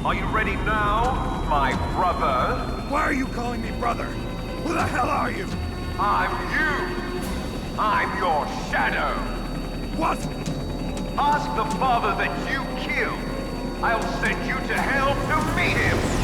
Are you ready now, my brother? Why are you calling me brother? Who the hell are you? I'm you. I'm your shadow. What? Ask the father that you killed. I'll send you to hell to meet him.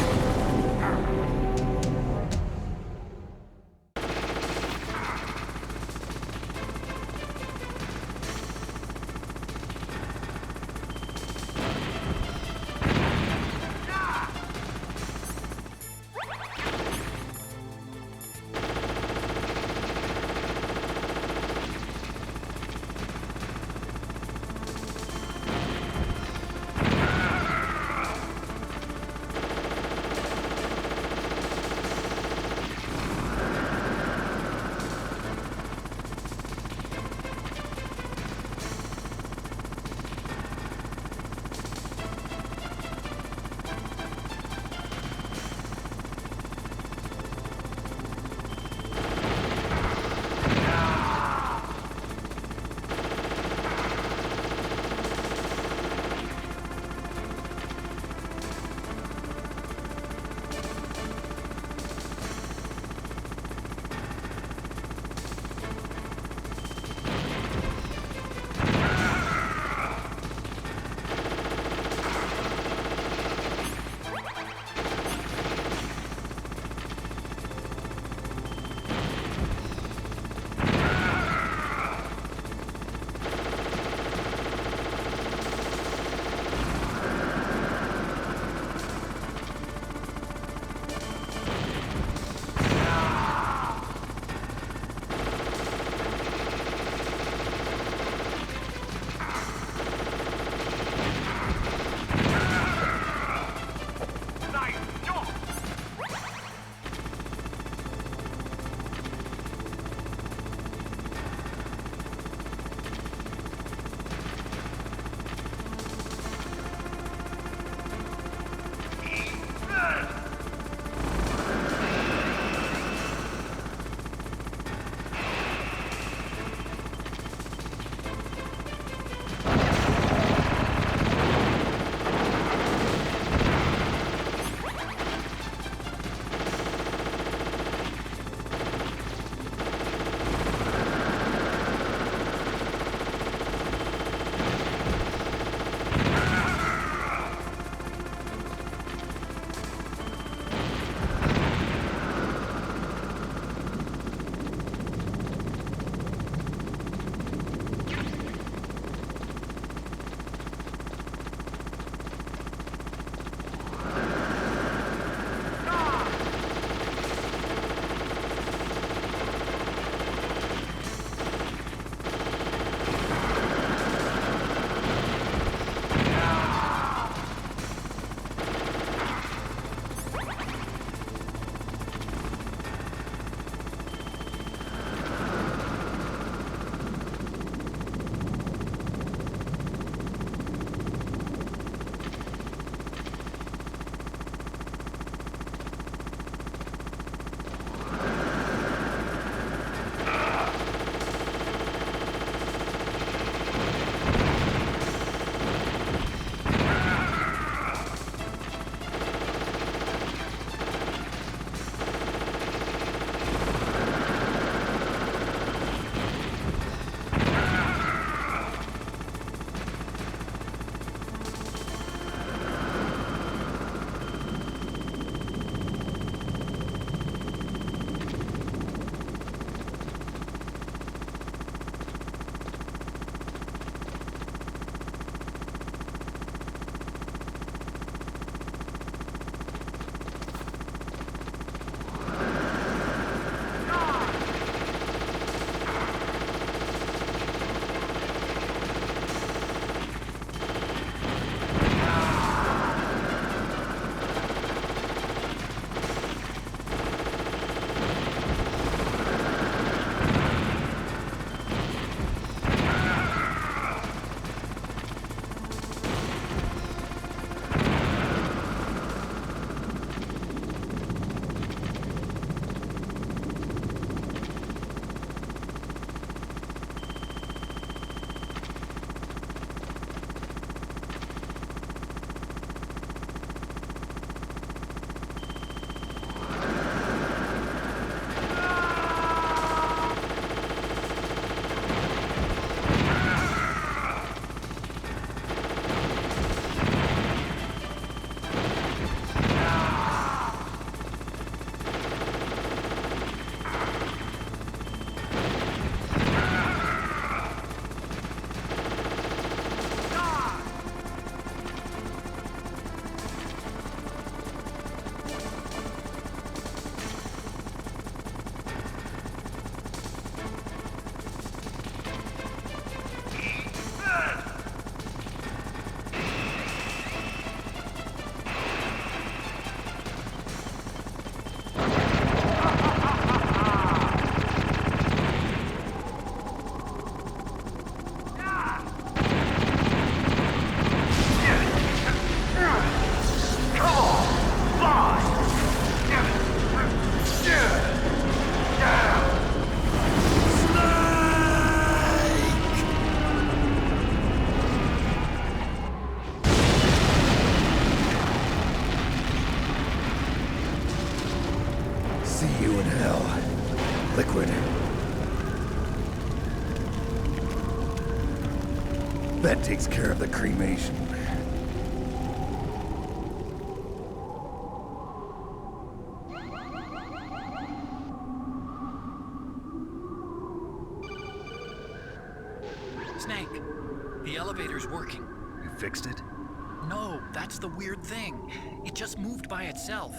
That takes care of the cremation. Snake, the elevator's working. You fixed it? No, that's the weird thing. It just moved by itself.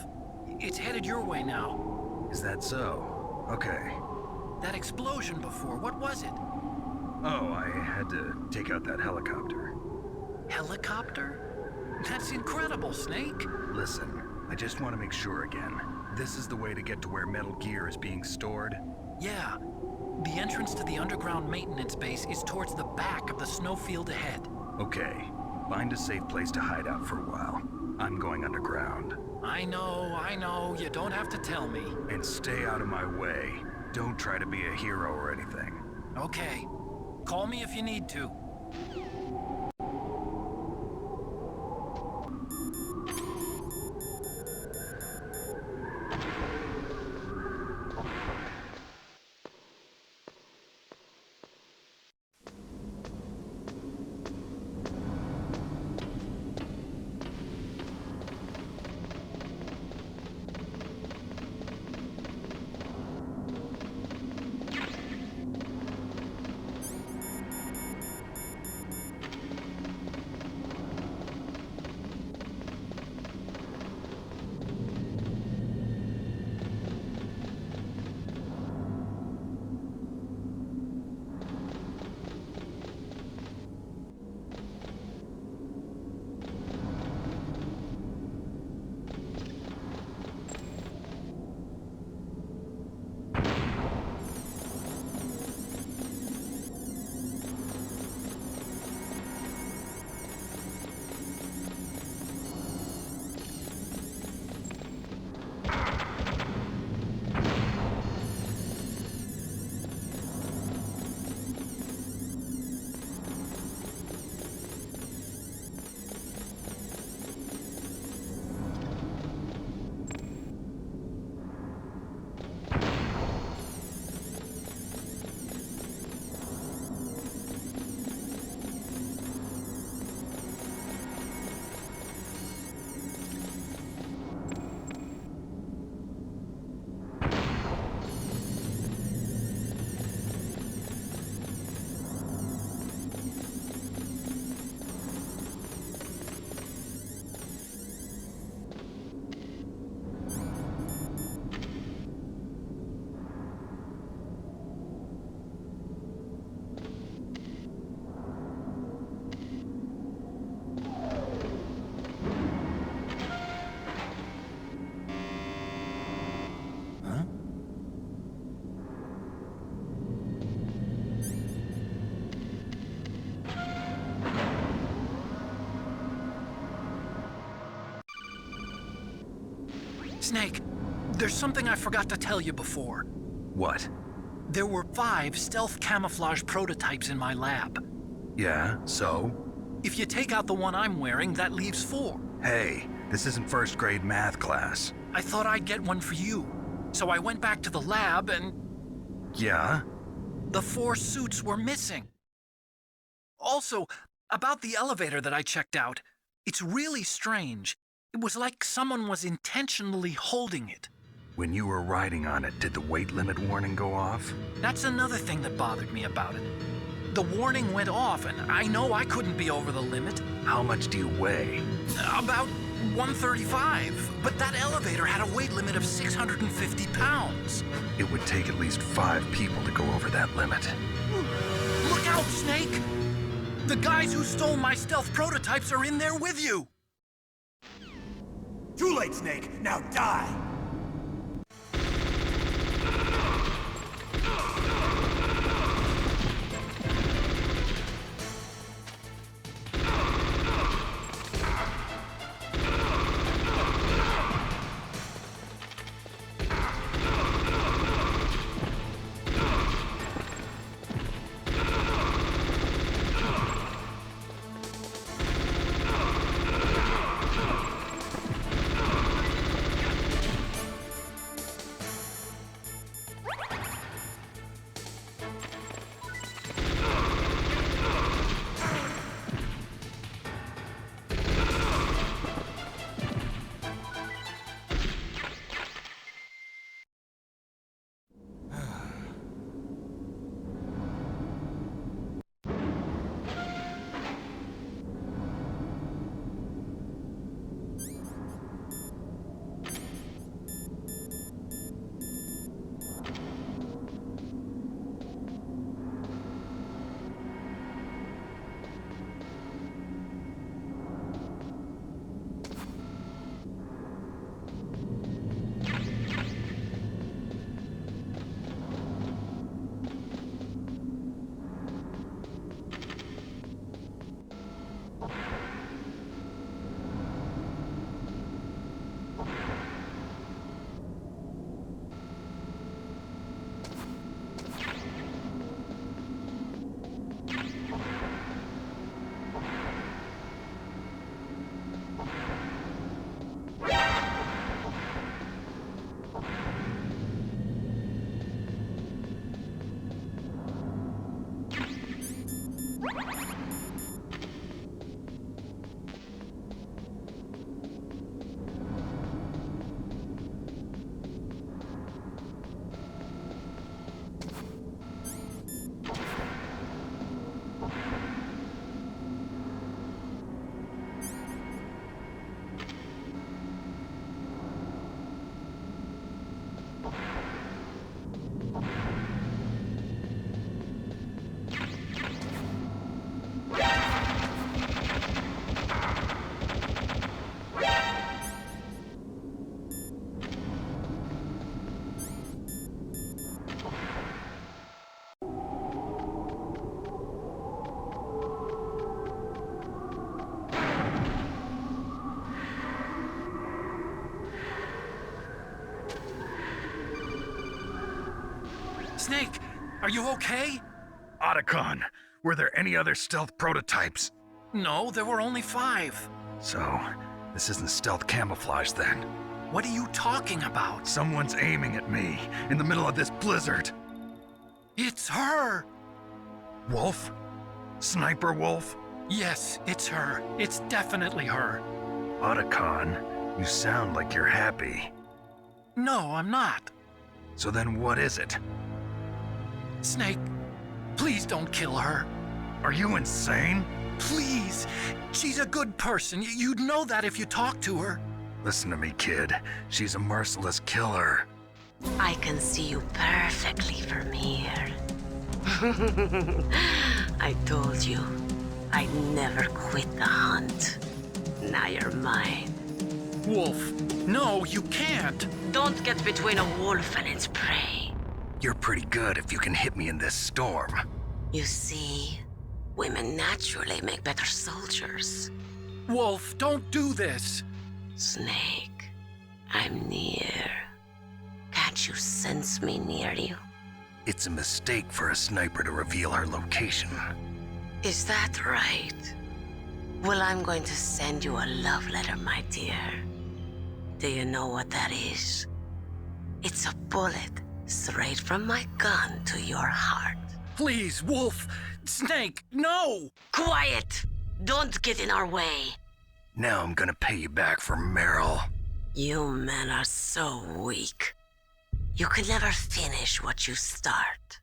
It's headed your way now. Is that so? Okay. That explosion before, what was it? Oh, I had to take out that helicopter. Helicopter? That's incredible, Snake. Listen, I just want to make sure again. This is the way to get to where Metal Gear is being stored? Yeah. The entrance to the underground maintenance base is towards the back of the snowfield ahead. Okay. Find a safe place to hide out for a while. I'm going underground. I know. You don't have to tell me. And stay out of my way. Don't try to be a hero or anything. Okay. Call me if you need to. Snake, there's something I forgot to tell you before. What? There were 5 stealth camouflage prototypes in my lab. Yeah, so? If you take out the one I'm wearing, that leaves 4. Hey, this isn't first grade math class. I thought I'd get one for you. So I went back to the lab and Yeah? the 4 suits were missing. Also, about the elevator that I checked out, it's really strange. It was like someone was intentionally holding it. When you were riding on it, did the weight limit warning go off? That's another thing that bothered me about it. The warning went off, and I know I couldn't be over the limit. How much do you weigh? About 135, but that elevator had a weight limit of 650 pounds. It would take at least 5 people to go over that limit. Look out, Snake! The guys who stole my stealth prototypes are in there with you! Too late, Snake! Now die! Are you okay? Otacon, were there any other stealth prototypes? No, there were only 5. So, this isn't stealth camouflage then. What are you talking about? Someone's aiming at me in the middle of this blizzard. It's her! Wolf? Sniper Wolf? Yes, it's her. It's definitely her. Otacon, you sound like you're happy. No, I'm not. So then what is it? Snake, please don't kill her. Are you insane? Please. She's a good person. You'd know that if you talked to her. Listen to me, kid. She's a merciless killer. I can see you perfectly from here. I told you, I'd never quit the hunt. Now you're mine. Wolf, no, you can't. Don't get between a wolf and its prey. You're pretty good if you can hit me in this storm. You see, women naturally make better soldiers. Wolf, don't do this. Snake, I'm near. Can't you sense me near you? It's a mistake for a sniper to reveal her location. Is that right? Well, I'm going to send you a love letter, my dear. Do you know what that is? It's a bullet straight from my gun to your heart. Please, Wolf. Snake, no! Quiet! Don't get in our way. Now I'm gonna pay you back for Meryl. You men are so weak. You can never finish what you start.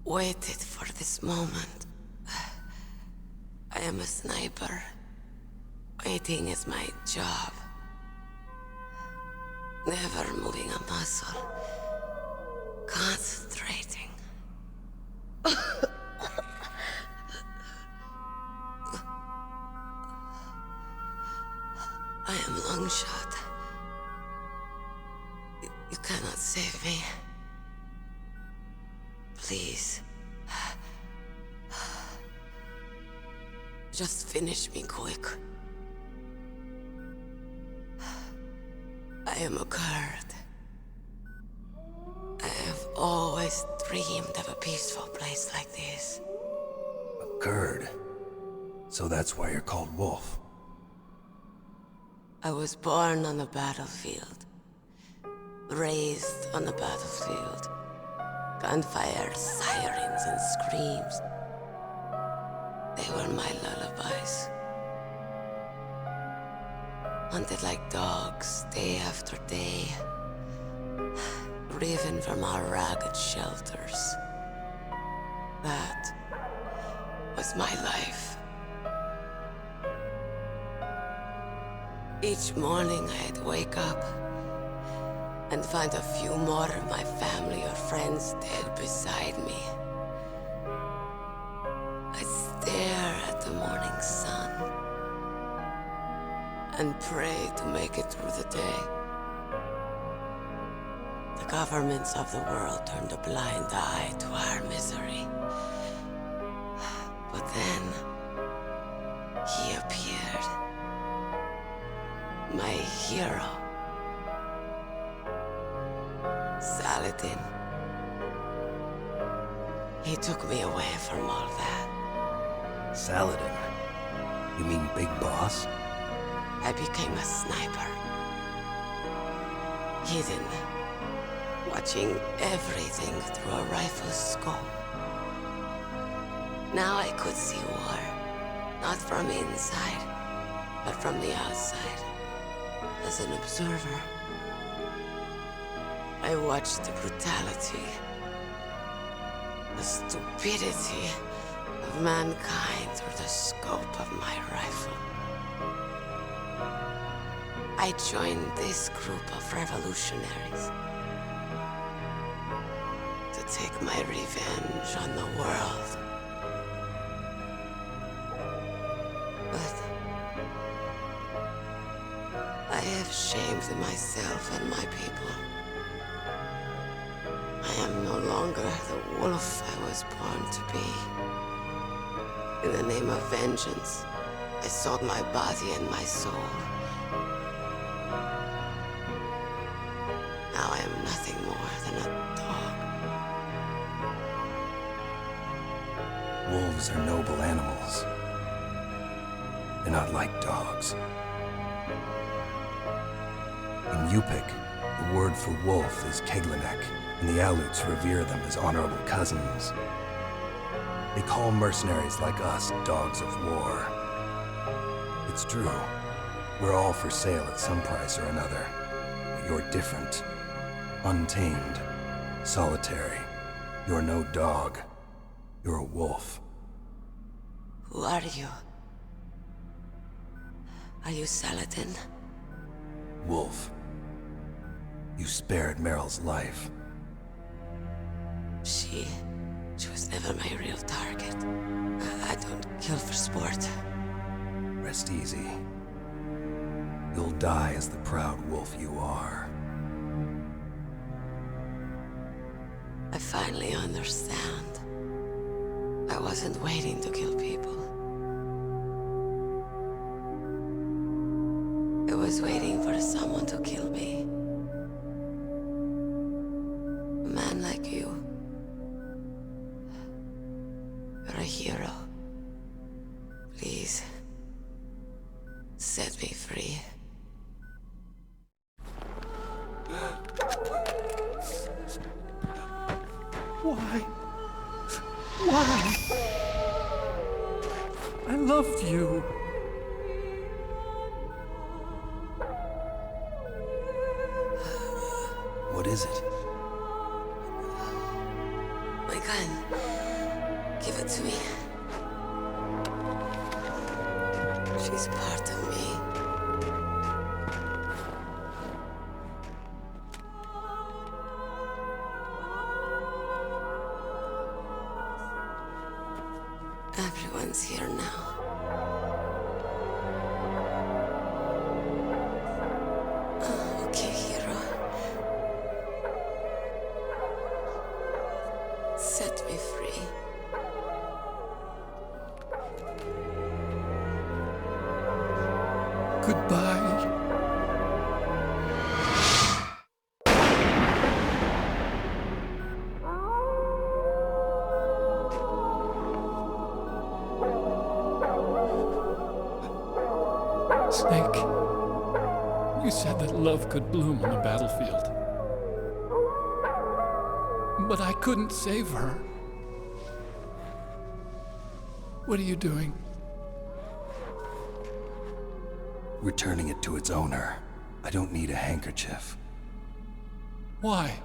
waited for this moment. I am a sniper. Waiting is my job. Never moving a muscle. Concentrating. I am long shot. You cannot save me. Please. Just finish me quick. I am a Kurd. I have always dreamed of a peaceful place like this. A Kurd. So that's why you're called Wolf. I was born on the battlefield. Raised on the battlefield. Gunfire, sirens, and screams. They were my lullabies. Hunted like dogs, day after day. Driven from our ragged shelters. That was my life. Each morning I'd wake up and find a few more of my family or friends dead beside me. I'd stare at the morning sun and pray to make it through the day. The governments of the world turned a blind eye to our misery. But then, he appeared. My hero. Saladin. He took me away from all that. Saladin? You mean Big Boss? I became a sniper. Hidden. Watching everything through a rifle's scope. Now I could see war. Not from inside, but from the outside. As an observer. I watched the brutality, the stupidity of mankind through the scope of my rifle. I joined this group of revolutionaries to take my revenge on the world. But I have shamed myself and my people. I am no longer the wolf I was born to be. In the name of vengeance, I sold my body and my soul. Now I am nothing more than a dog. Wolves are noble animals. They're not like dogs. In Yupik, the word for wolf is Keglenek, and the Aleuts revere them as honorable cousins. They call mercenaries like us dogs of war. It's true. We're all for sale at some price or another. But you're different. Untamed. Solitary. You're no dog. You're a wolf. Who are you? Are you Saladin? Wolf. You spared Meryl's life. She was never my real target. I don't kill for sport. Rest easy. You'll die as the proud wolf you are. I finally understand. I wasn't waiting to kill people. I was waiting for someone to kill me. A man like you. You're a hero. Please, set me free. Why? Why? I loved you. What is it? My gun. Give it to me. She's part of me. Everyone's here now. Okay, hero. Set me free. Goodbye. Snake, you said that love could bloom on the battlefield. But I couldn't save her. What are you doing? Returning it to its owner. I don't need a handkerchief. Why?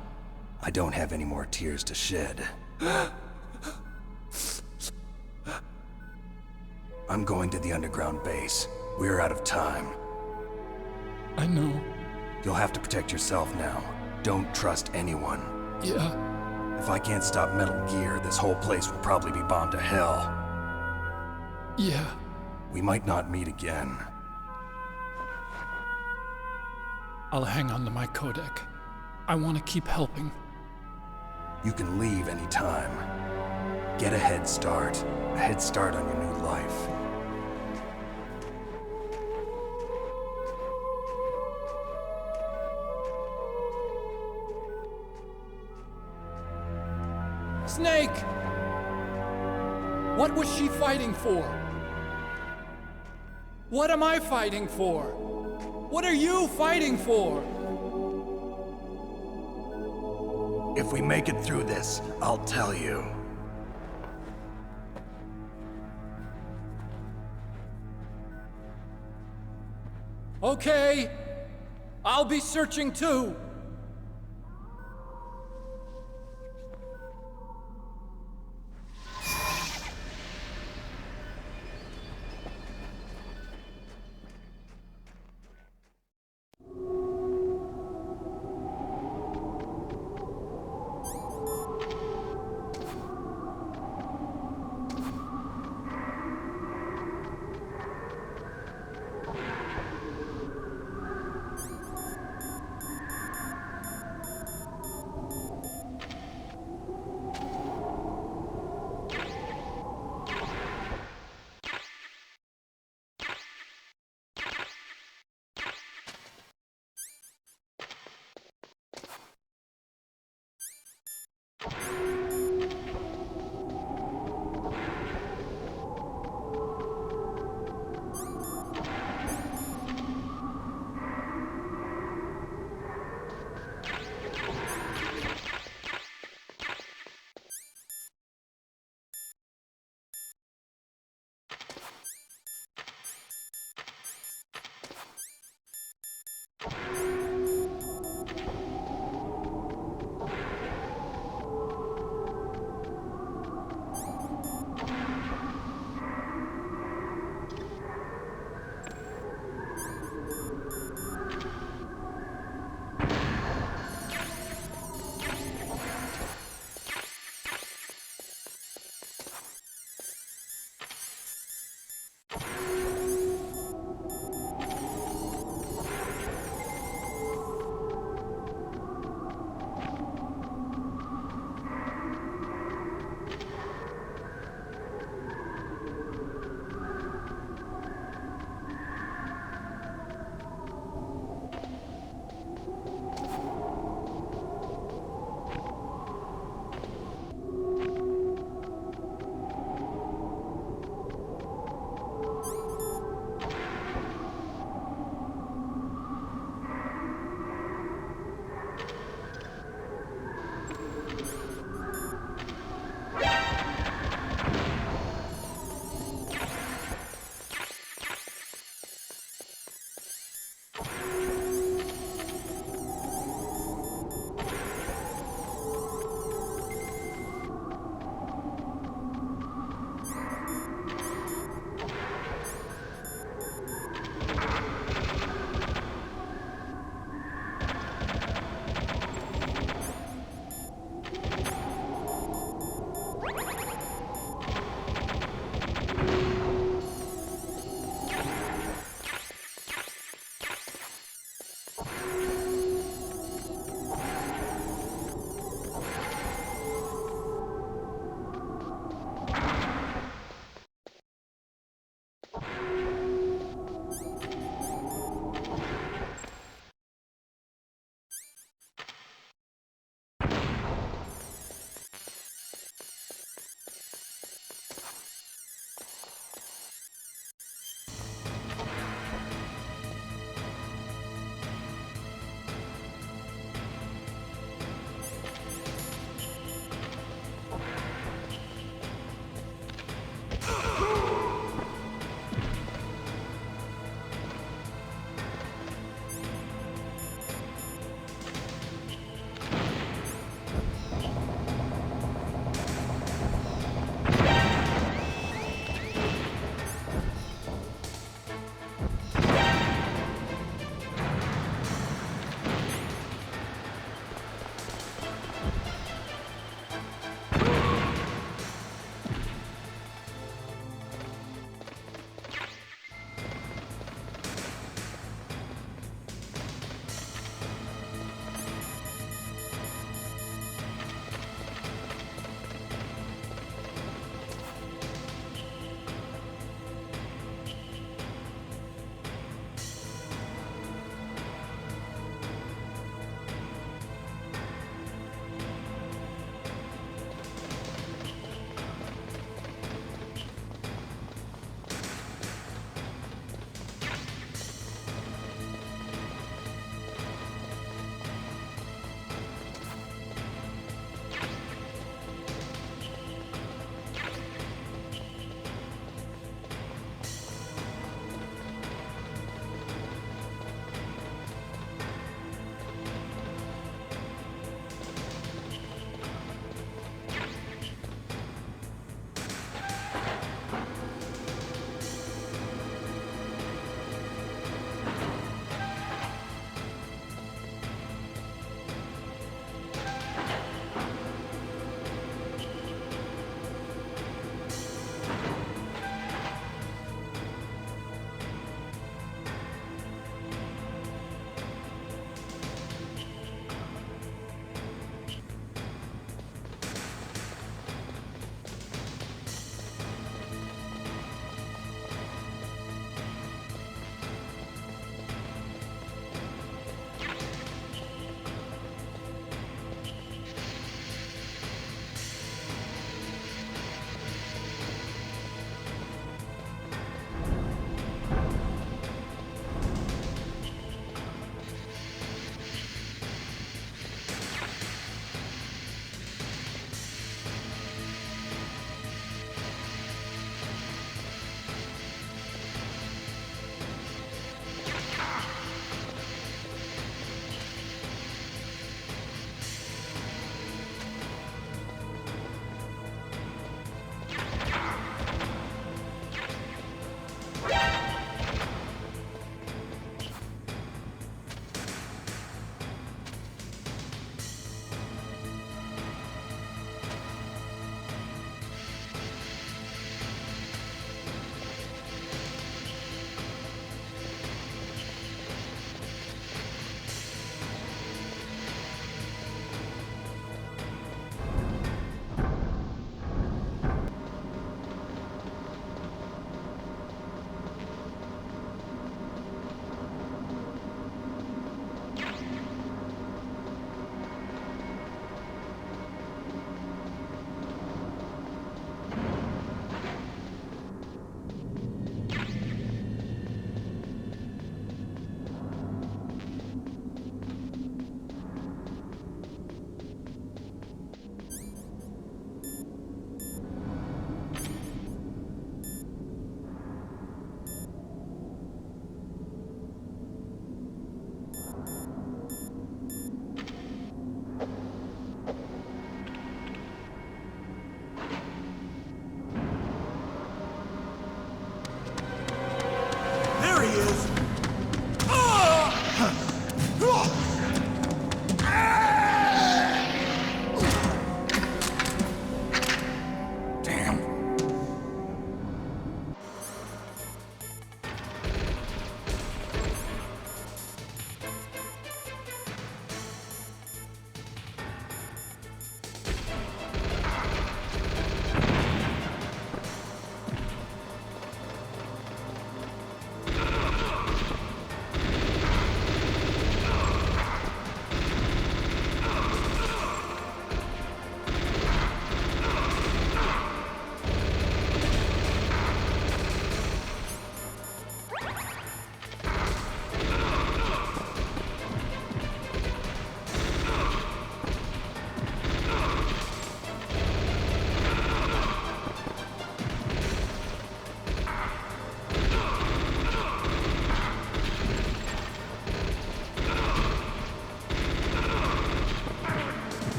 I don't have any more tears to shed. I'm going to the underground base. We're out of time. I know. You'll have to protect yourself now. Don't trust anyone. Yeah. If I can't stop Metal Gear, this whole place will probably be bombed to hell. Yeah. We might not meet again. I'll hang on to my codec. I want to keep helping. You can leave anytime. Get a head start. A head start on your new life. Snake! What was she fighting for? What am I fighting for? What are you fighting for? If we make it through this, I'll tell you. Okay. I'll be searching too.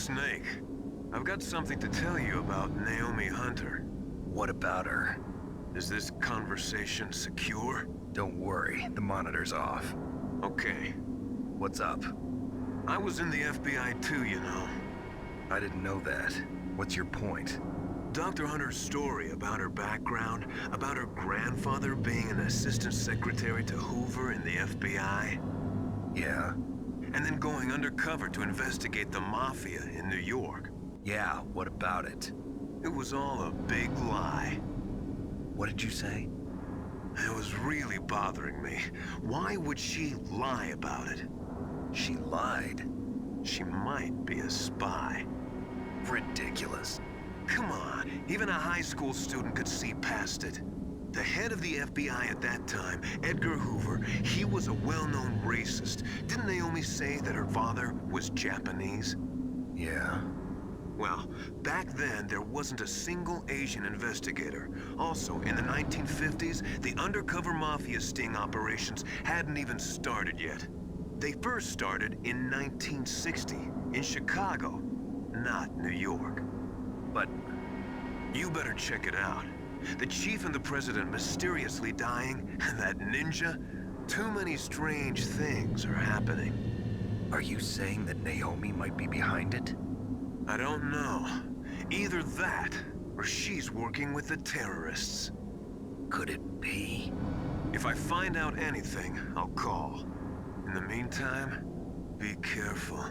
Snake. I've got something to tell you about Naomi Hunter. What about her? Is this conversation secure? Don't worry, the monitor's off. Okay. What's up? I was in the FBI too, you know. I didn't know that. What's your point? Dr. Hunter's story about her background, about her grandfather being an assistant secretary to Hoover in the FBI. Yeah? And then going undercover to investigate the Mafia in New York. Yeah, what about it? It was all a big lie. What did you say? It was really bothering me. Why would she lie about it? She lied? She might be a spy. Ridiculous. Come on, even a high school student could see past it. The head of the FBI at that time, Edgar Hoover, he was a well-known racist. Didn't Naomi say that her father was Japanese? Yeah. Well, back then, there wasn't a single Asian investigator. Also, in the 1950s, the undercover mafia sting operations hadn't even started yet. They first started in 1960, in Chicago, not New York. But you better check it out. The chief and the president mysteriously dying, and that ninja? Too many strange things are happening. are you saying that Naomi might be behind it? I don't know. Either that, or she's working with the terrorists. Could it be? If I find out anything, I'll call. In the meantime, be careful.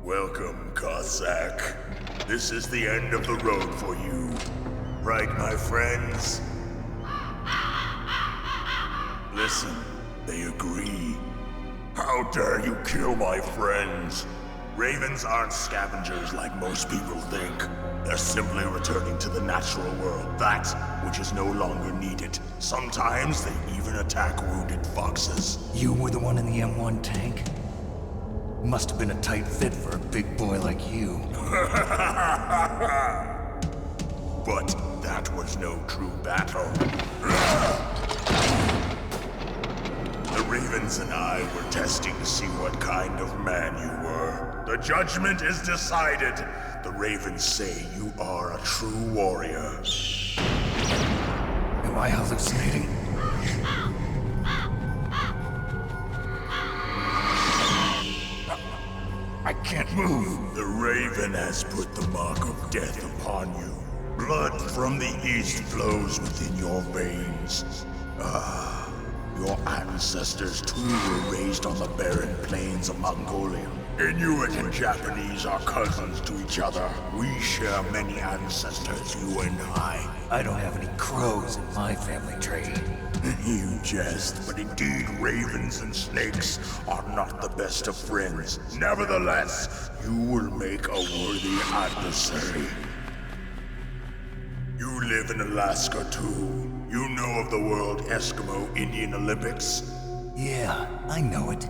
Welcome, Cossack. This is the end of the road for you. Right, my friends? Listen, they agree. How dare you kill my friends? Ravens aren't scavengers like most people think. They're simply returning to the natural world, that which is no longer needed. Sometimes they even attack wounded foxes. You were the one in the M1 tank? Must have been a tight fit for a big boy like you. But that was no true battle. The Ravens and I were testing to see what kind of man you were. The judgment is decided. The Ravens say you are a true warrior. Am I hallucinating? I can't move. The Raven has put the mark of death upon you. Blood from the east flows within your veins. Ah, your ancestors too were raised on the barren plains of Mongolia. Inuit and Japanese are cousins to each other. We share many ancestors, you and I. I don't have any crows in my family tree. You jest, but indeed ravens and snakes are not the best of friends. Nevertheless, you will make a worthy adversary. You live in Alaska too. You know of the World Eskimo Indian Olympics? Yeah, I know it.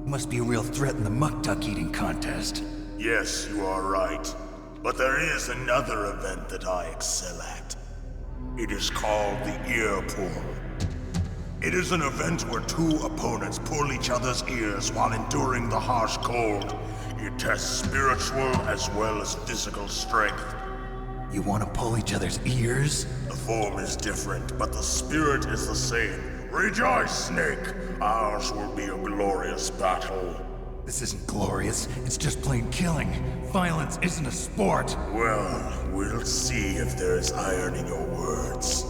Must be a real threat in the muck duck eating contest. Yes, you are right. But there is another event that I excel at. It is called the ear pull. It is an event where two opponents pull each other's ears while enduring the harsh cold. It tests spiritual as well as physical strength. You want to pull each other's ears? The form is different, but the spirit is the same. Rejoice, Snake! Ours will be a glorious battle. This isn't glorious. It's just plain killing. Violence isn't a sport. Well, we'll see if there is iron in your words.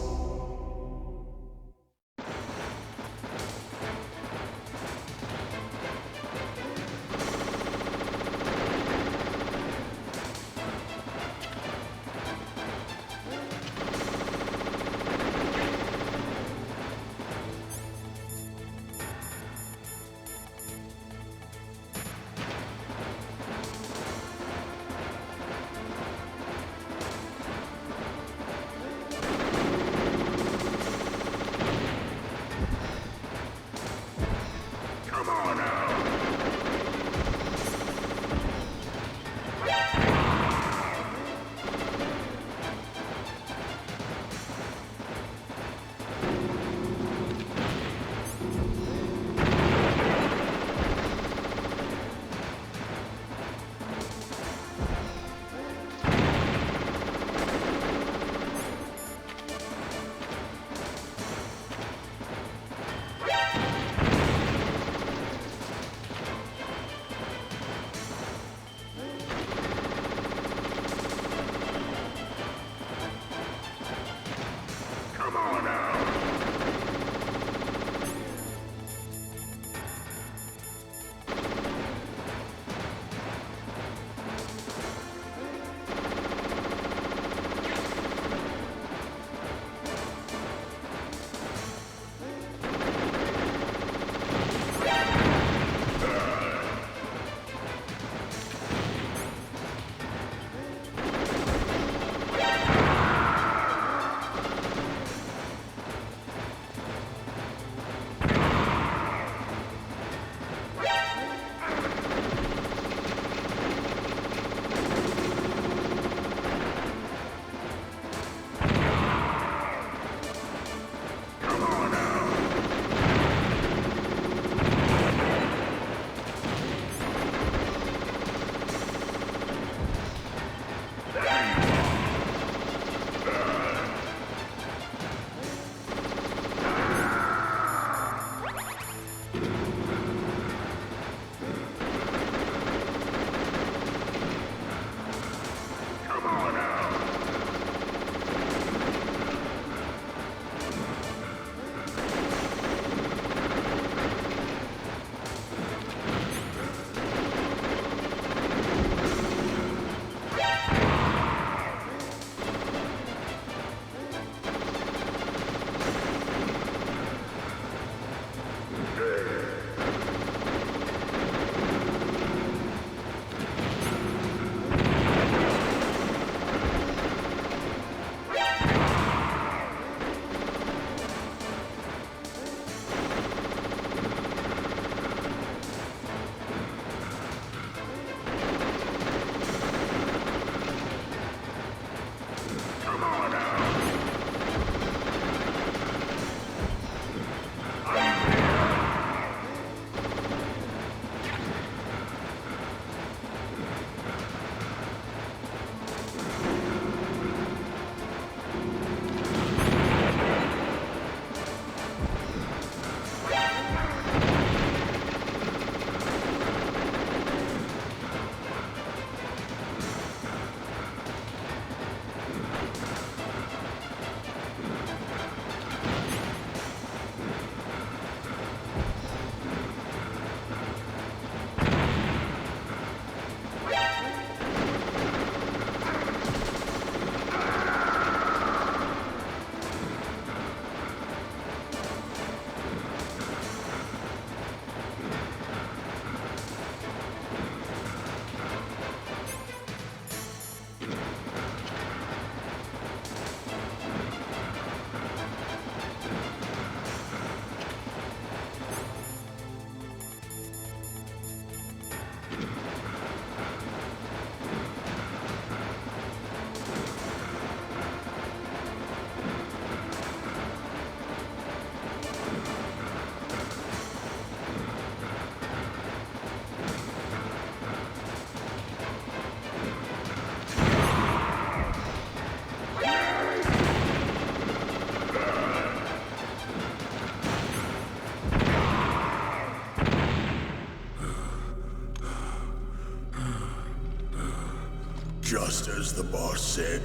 Just as the boss said.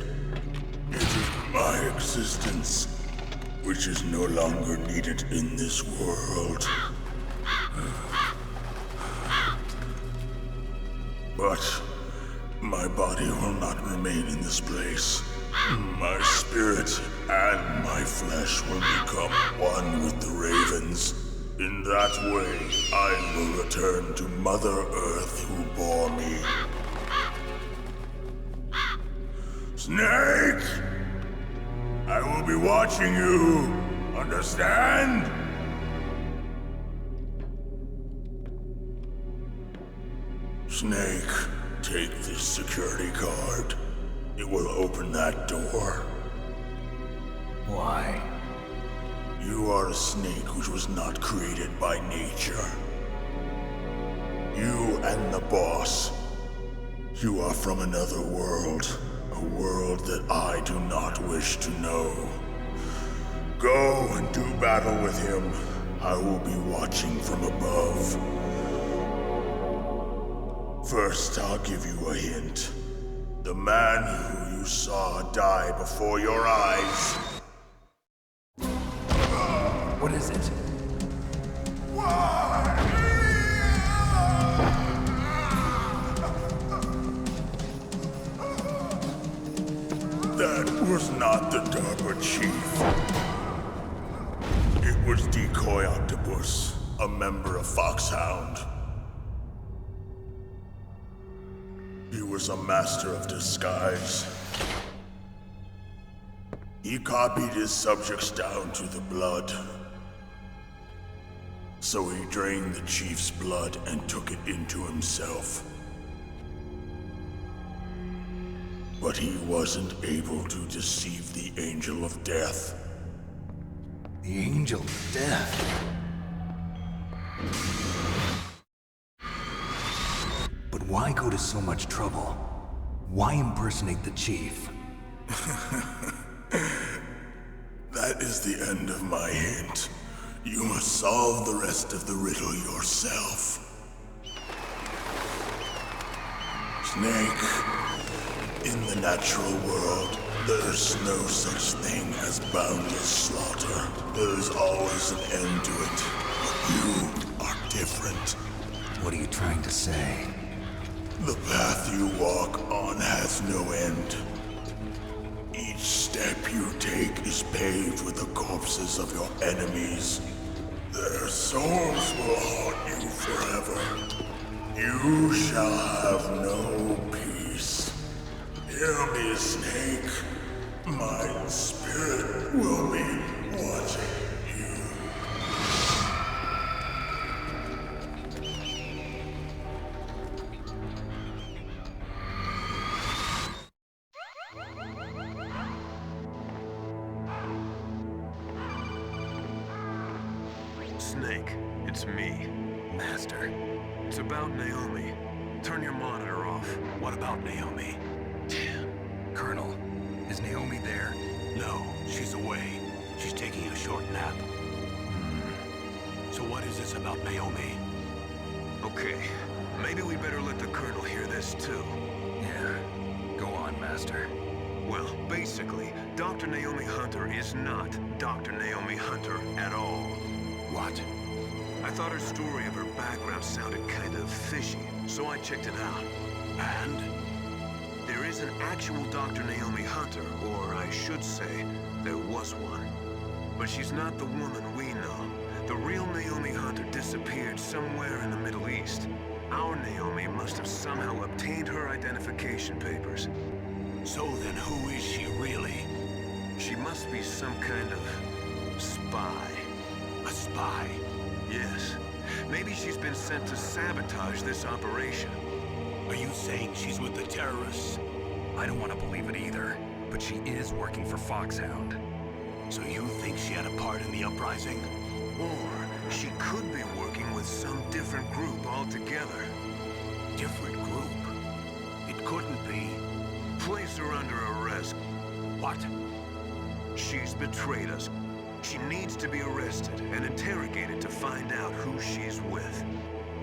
existence, which is no longer needed in this world. But my body will not remain in this place. My spirit and my flesh will become one with the ravens. In that way, I will return to Mother Earth who bore me. Snake! I will be watching you. Understand? Snake, take this security card. It will open that door. Why? You are a snake which was not created by nature. You and the boss. You are from another world. A world that I do not wish to know. Go and do battle with him. I will be watching from above. First, I'll give you a hint. The man who you saw die before your eyes. What is it? That was not the DARPA chief. It was Decoy Octopus, a member of FOXHOUND. He was a master of disguise. He copied his subjects down to the blood. So he drained the chief's blood and took it into himself. But he wasn't able to deceive the Angel of Death. The Angel of Death? But why go to so much trouble? Why impersonate the chief? That is the end of my hint. You must solve the rest of the riddle yourself. Snake, in the natural world, there's no such thing as boundless slaughter. There's always an end to it. But you are different. What are you trying to say? The path you walk on has no end. Each step you take is paved with the corpses of your enemies. Their souls will haunt you forever. You shall have no peace. Hear me, Snake. My spirit will be watching you. Snake, it's me. Master. It's about Naomi. Turn your monitor off. What about Naomi? Colonel, is Naomi there? No, she's away. She's taking a short nap. So what is this about Naomi? Okay, maybe we better let the Colonel hear this too. Yeah. Go on, Master. Well, basically, Dr. Naomi Hunter is not Dr. Naomi Hunter at all. What? I thought her story of her background sounded kind of fishy, so I checked it out. And? There is an actual Dr. Naomi Hunter, or I should say, there was one. But she's not the woman we know. The real Naomi Hunter disappeared somewhere in the Middle East. Our Naomi must have somehow obtained her identification papers. So then who is she really? She must be some kind of spy. A spy? Yes. Maybe she's been sent to sabotage this operation. Are you saying she's with the terrorists? I don't want to believe it either, but she is working for FOXHOUND. So you think she had a part in the uprising? Or she could be working with some different group altogether. Different group? It couldn't be. Place her under arrest. What? She's betrayed us. She needs to be arrested and interrogated to find out who she's with.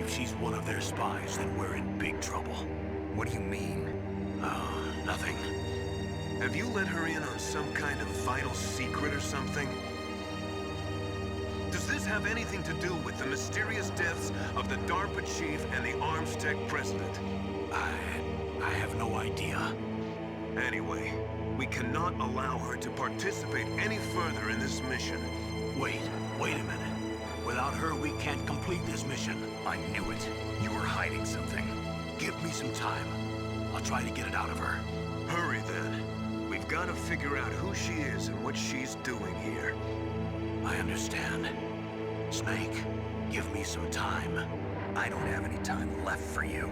If she's one of their spies, then we're in big trouble. What do you mean? Oh, nothing. Have you let her in on some kind of vital secret or something? Does this have anything to do with the mysterious deaths of the DARPA chief and the Arms Tech president? I have no idea. Anyway, we cannot allow her to participate any further in this mission. Wait a minute. Without her, we can't complete this mission. I knew it. You were hiding something. Give me some time. I'll try to get it out of her. Hurry then. We've got to figure out who she is and what she's doing here. I understand. Snake, give me some time. I don't have any time left for you.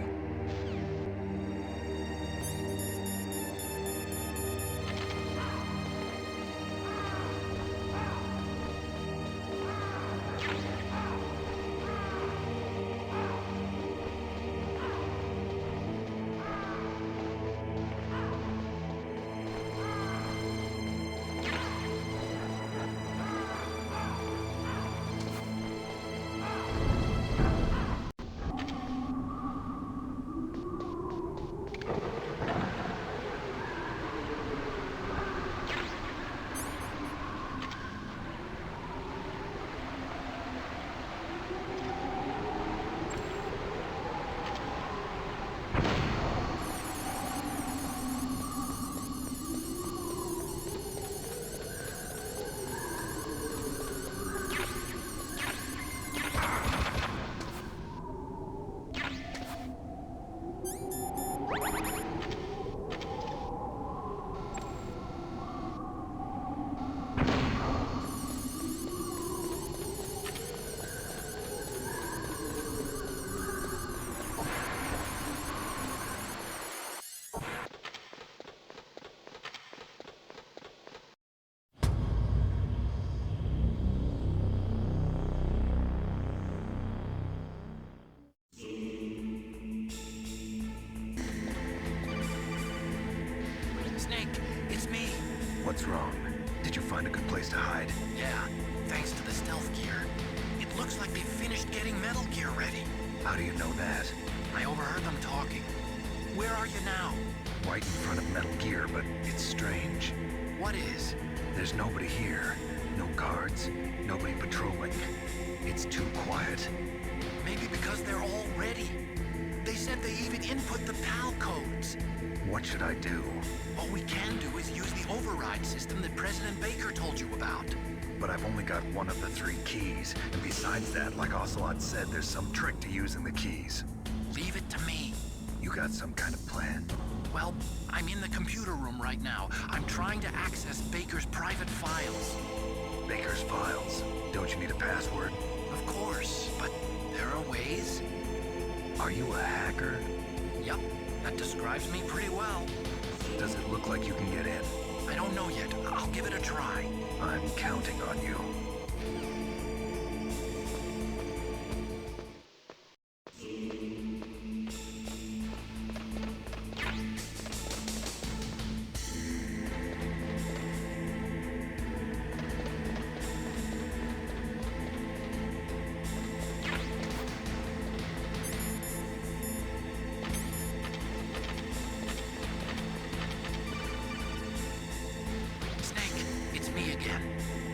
Snake, it's me. What's wrong? Did you find a good place to hide? Yeah, thanks to the stealth gear. It looks like they finished getting Metal Gear ready. How do you know that? I overheard them talking. Where are you now? Right in front of Metal Gear, but it's strange. What is? There's nobody here. No guards. Nobody patrolling. It's too quiet. Maybe because they're all ready. They said they even input the PAL codes. What should I do? All we can do is use the override system that President Baker told you about. But I've only got one of the 3 keys. And besides that, like Ocelot said, there's some trick to using the keys. Leave it to me. You got some kind of plan? Well, I'm in the computer room right now. I'm trying to access Baker's private files. Baker's files? Don't you need a password? Of course, but there are ways. Are you a hacker? Yup, that describes me pretty well. Does it look like you can get in? I don't know yet. I'll give it a try. I'm counting on you.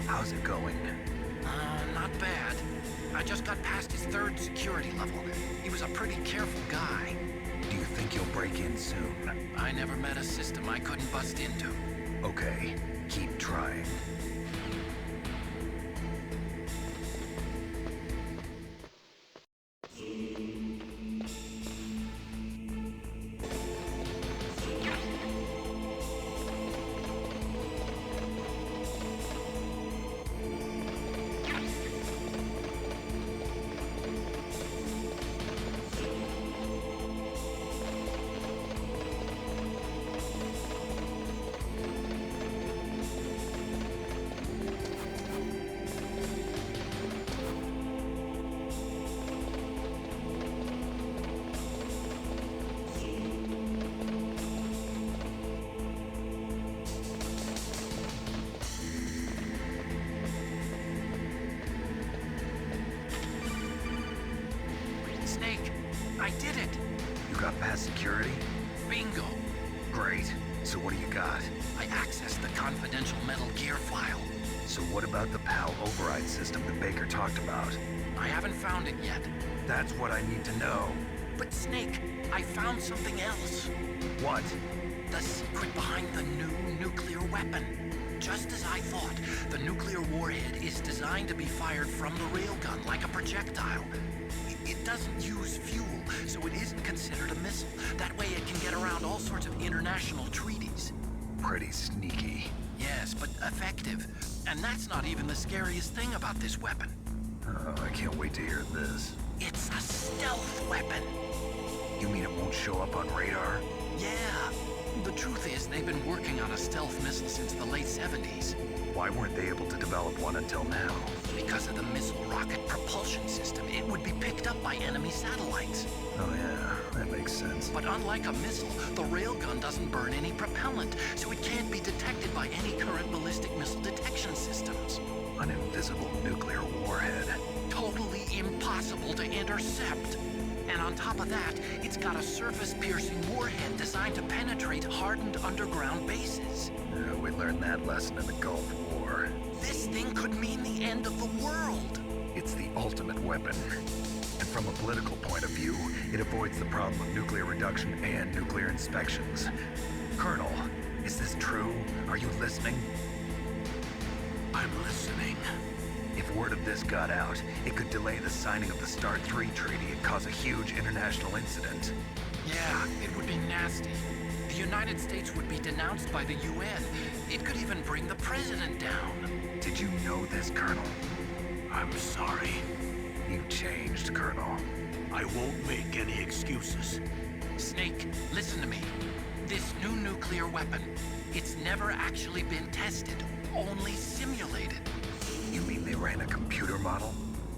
How's it going? Not bad. I just got past his 3rd security level. He was a pretty careful guy. Do you think you'll break in soon? I never met a system I couldn't bust into. Okay, keep trying. Snake, I did it! You got past security? Bingo! Great. So what do you got? I accessed the confidential Metal Gear file. So what about the PAL override system that Baker talked about? I haven't found it yet. That's what I need to know. But Snake, I found something else. What? The secret behind the new nuclear weapon. Just as I thought, the nuclear warhead is designed to be fired from the railgun like a projectile. It doesn't use fuel, so it isn't considered a missile. That way it can get around all sorts of international treaties. Pretty sneaky. Yes, but effective. And that's not even the scariest thing about this weapon. Oh, I can't wait to hear this. It's a stealth weapon. You mean it won't show up on radar? Yeah. The truth is, they've been working on a stealth missile since the late 70s. Why weren't they able to develop one until now? Because of the missile rocket propulsion system, it would be picked up by enemy satellites. Oh yeah, that makes sense. But unlike a missile, the railgun doesn't burn any propellant, so it can't be detected by any current ballistic missile detection systems. An invisible nuclear warhead. Totally impossible to intercept. And on top of that, it's got a surface-piercing warhead designed to penetrate hardened underground bases. We learned that lesson in the Gulf War. This thing could mean the end of the world. It's the ultimate weapon. And from a political point of view, it avoids the problem of nuclear reduction and nuclear inspections. Colonel, is this true? Are you listening? I'm listening. If word of this got out, it could delay the signing of the START 3 treaty and cause a huge international incident. Yeah, it would be nasty. The United States would be denounced by the UN. It could even bring the president down. Did you know this, Colonel? I'm sorry. You changed, Colonel. I won't make any excuses. Snake, listen to me. This new nuclear weapon, it's never actually been tested, only simulated. You mean they ran a computer model?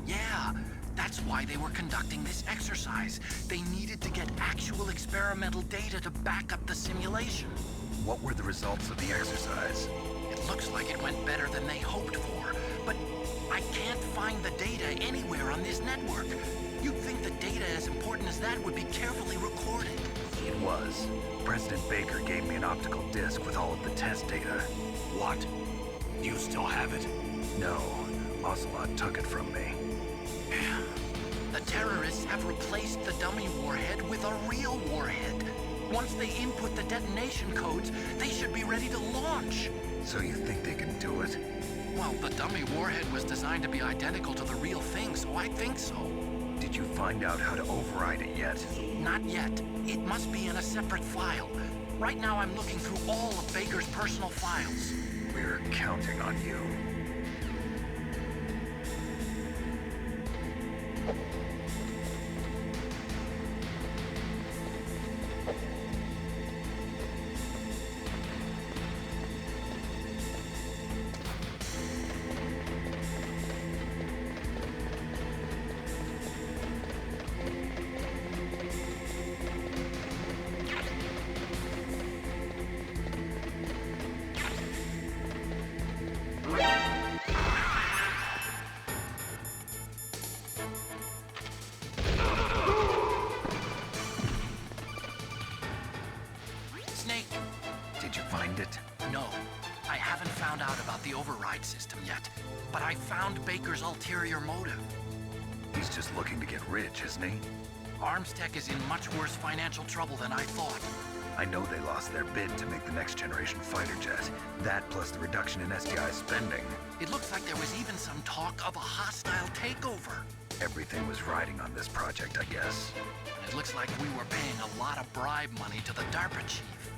Yeah, that's why they were conducting this exercise. They needed to get actual experimental data to back up the simulation. What were the results of the exercise? It looks like it went better than they hoped for, but I can't find the data anywhere on this network. You'd think the data as important as that would be carefully recorded. It was. President Baker gave me an optical disc with all of the test data. What? You still have it? No, Ocelot took it from me. The terrorists have replaced the dummy warhead with a real warhead. Once they input the detonation codes, they should be ready to launch. So you think they can do it? Well, the dummy warhead was designed to be identical to the real thing, so I think so. Did you find out how to override it yet? Not yet. It must be in a separate file. Right now I'm looking through all of Baker's personal files. We're counting on you. Snake! Did you find it? No. I haven't found out about the override system yet, but I found Baker's ulterior motive. He's just looking to get rich, isn't he? Armstech is in much worse financial trouble than I thought. I know they lost their bid to make the next generation fighter jet. That plus the reduction in SDI spending. It looks like there was even some talk of a hostile takeover. Everything was riding on this project, I guess. And it looks like we were paying a lot of bribe money to the DARPA chief.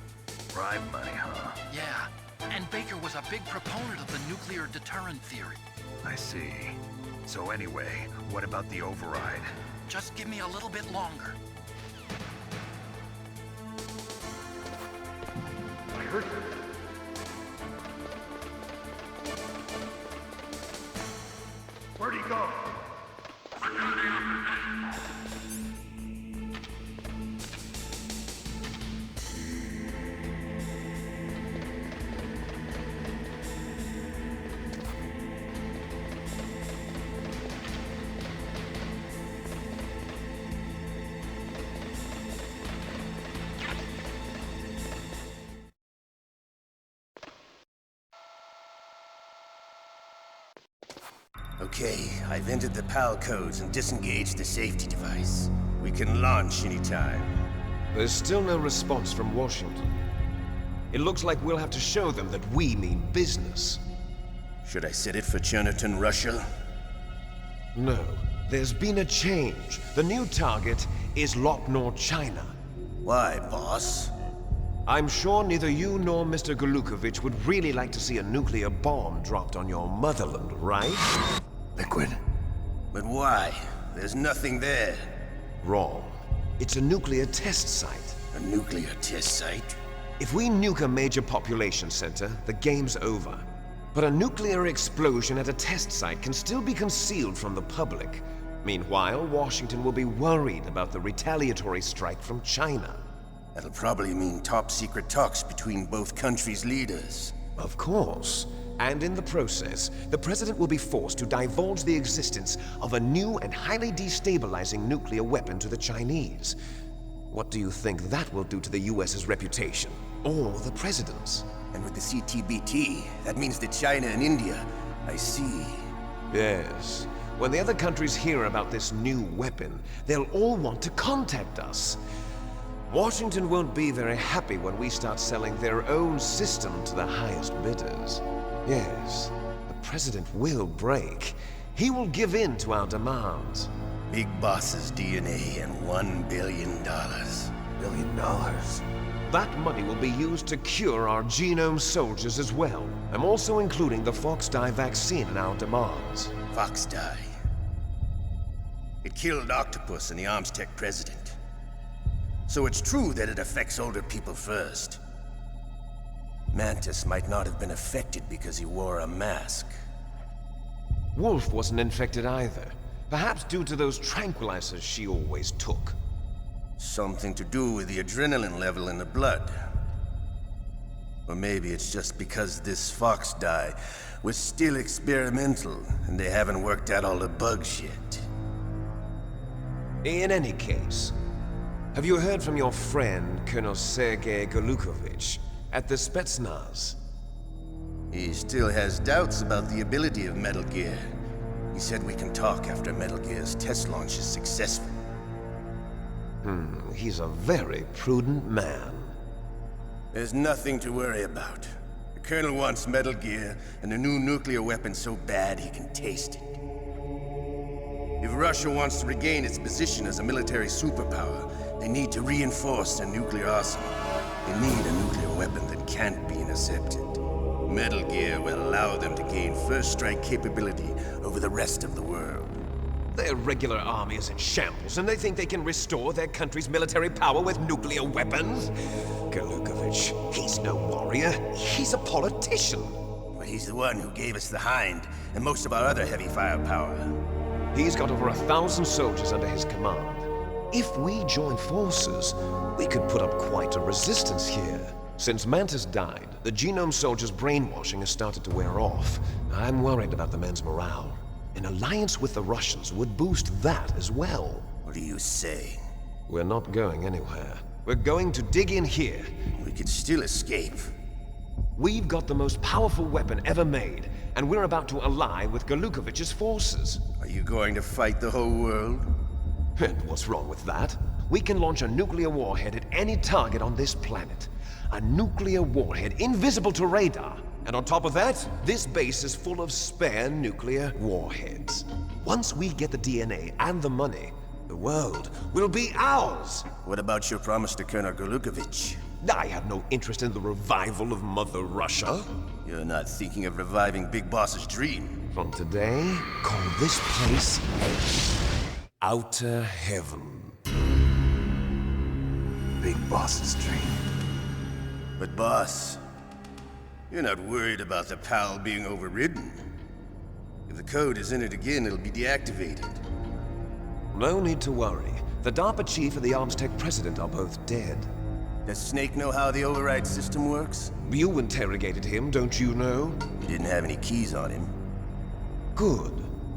Bribe money, huh? Yeah, and Baker was a big proponent of the nuclear deterrent theory. I see. So anyway, what about the override? Just give me a little bit longer. I heard you. Where'd he go? Okay, I've entered the PAL codes and disengaged the safety device. We can launch anytime. There's still no response from Washington. It looks like we'll have to show them that we mean business. Should I set it for Cherniton, Russia? No, there's been a change. The new target is Lopnor, China. Why, boss? I'm sure neither you nor Mr. Golukovich would really like to see a nuclear bomb dropped on your motherland, right? Liquid. But why? There's nothing there. Wrong. It's a nuclear test site. A nuclear test site? If we nuke a major population center, the game's over. But a nuclear explosion at a test site can still be concealed from the public. Meanwhile, Washington will be worried about the retaliatory strike from China. That'll probably mean top-secret talks between both countries' leaders. Of course. And in the process, the President will be forced to divulge the existence of a new and highly destabilizing nuclear weapon to the Chinese. What do you think that will do to the US's reputation? Or the President's? And with the CTBT, that means that China and India. I see. Yes. When the other countries hear about this new weapon, they'll all want to contact us. Washington won't be very happy when we start selling their own system to the highest bidders. Yes, the President will break. He will give in to our demands. Big Boss's DNA and $1 billion. $1 billion? That money will be used to cure our genome soldiers as well. I'm also including the FOXHOUND vaccine in our demands. FOXHOUND. It killed Octopus and the Armstech president. So it's true that it affects older people first. Mantis might not have been affected because he wore a mask. Wolf wasn't infected either. Perhaps due to those tranquilizers she always took. Something to do with the adrenaline level in the blood. Or maybe it's just because this fox dye was still experimental and they haven't worked out all the bugs yet. In any case, have you heard from your friend, Colonel Sergei Golukovich, at the Spetsnaz? He still has doubts about the ability of Metal Gear. He said we can talk after Metal Gear's test launch is successful. He's a very prudent man. There's nothing to worry about. The Colonel wants Metal Gear and a new nuclear weapon so bad he can taste it. If Russia wants to regain its position as a military superpower, they need to reinforce their nuclear arsenal. They need a nuclear weapon that can't be intercepted. Metal Gear will allow them to gain first strike capability over the rest of the world. Their regular army is in shambles, and they think they can restore their country's military power with nuclear weapons? Golukovich, he's no warrior. He's a politician. But he's the one who gave us the Hind and most of our other heavy firepower. He's got over 1,000 soldiers under his command. If we join forces, we could put up quite a resistance here. Since Mantis died, the genome soldiers' brainwashing has started to wear off. I'm worried about the men's morale. An alliance with the Russians would boost that as well. What are you saying? We're not going anywhere. We're going to dig in here. We could still escape. We've got the most powerful weapon ever made, and we're about to ally with Golukovich's forces. Are you going to fight the whole world? And what's wrong with that? We can launch a nuclear warhead at any target on this planet. A nuclear warhead invisible to radar. And on top of that, this base is full of spare nuclear warheads. Once we get the DNA and the money, the world will be ours! What about your promise to Colonel Golukovich? I have no interest in the revival of Mother Russia. You're not thinking of reviving Big Boss's dream. From today, call this place Outer Heaven. Big Boss's dream. But boss, you're not worried about the PAL being overridden. If the code is in it again, it'll be deactivated. No need to worry. The DARPA chief and the Armstech president are both dead. Does Snake know how the override system works? You interrogated him, don't you know? He didn't have any keys on him. Good.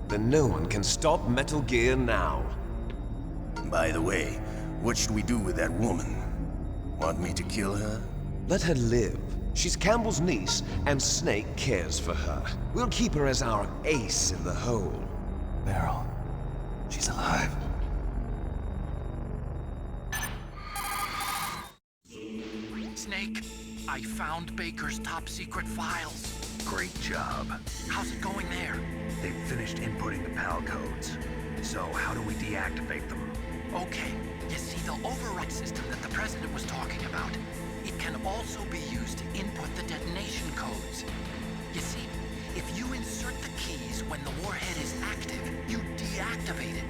Then no one can stop Metal Gear now. By the way, what should we do with that woman? Want me to kill her? Let her live. She's Campbell's niece, and Snake cares for her. We'll keep her as our ace in the hole. Meryl, she's alive. Snake, I found Baker's top secret files. Great job. How's it going there? They've finished inputting the PAL codes. So how do we deactivate them? Okay, you see the override system that the President was talking about? It can also be used to input the detonation codes. You see, if you insert the keys when the warhead is active, you deactivate it.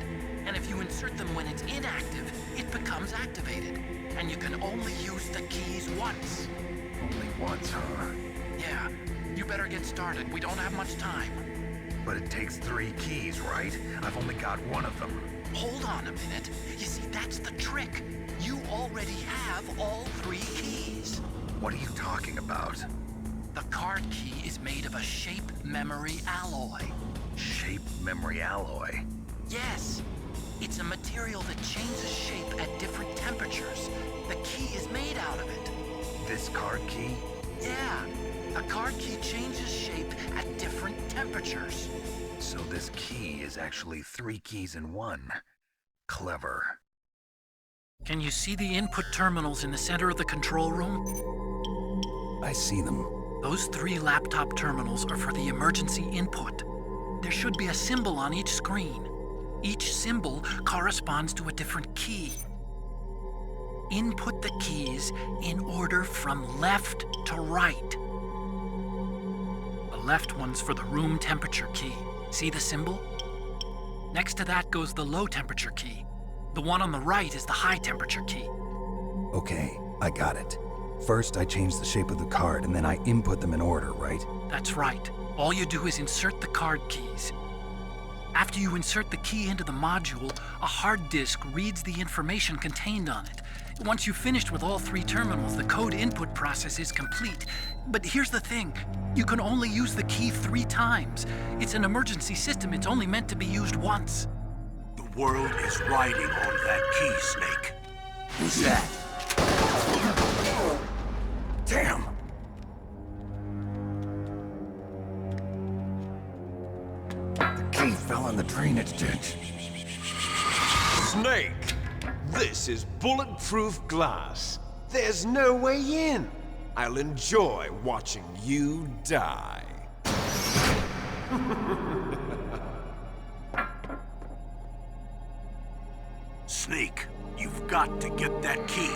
And if you insert them when it's inactive, it becomes activated. And you can only use the keys once. Only once, huh? Yeah, you better get started. We don't have much time. But it takes 3 keys, right? I've only got one of them. Hold on a minute. You see, that's the trick. You already have all 3 keys. What are you talking about? The card key is made of a shape memory alloy. Shape memory alloy? Yes. It's a material that changes shape at different temperatures. The key is made out of it. This card key? Yeah. A card key changes shape at different temperatures. So this key is actually 3 keys in one. Clever. Can you see the input terminals in the center of the control room? I see them. Those 3 laptop terminals are for the emergency input. There should be a symbol on each screen. Each symbol corresponds to a different key. Input the keys in order from left to right. The left one's for the room temperature key. See the symbol? Next to that goes the low temperature key. The one on the right is the high temperature key. Okay, I got it. First, I change the shape of the card, and then I input them in order, right? That's right. All you do is insert the card keys. After you insert the key into the module, a hard disk reads the information contained on it. Once you've finished with all 3 terminals, the code input process is complete. But here's the thing. You can only use the key 3 times. It's an emergency system. It's only meant to be used once. The world is riding on that key, Snake. Who's that? Damn! The key fell in the drainage ditch. Snake! This is bulletproof glass. There's no way in. I'll enjoy watching you die. Snake, you've got to get that key.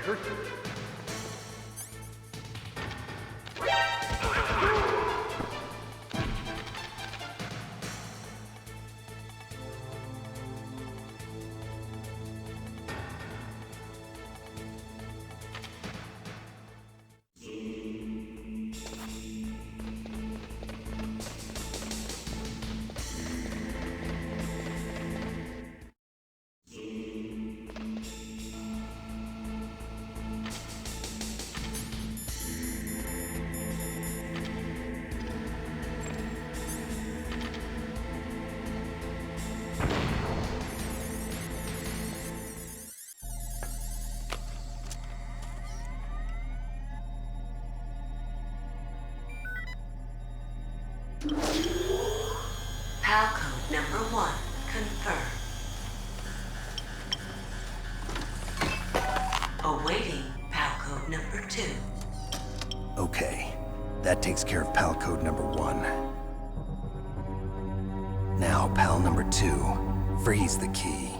Richard. PAL code number 1 confirmed. Awaiting PAL code number 2. Okay, that takes care of PAL code number 1. Now, PAL number 2, freeze the key.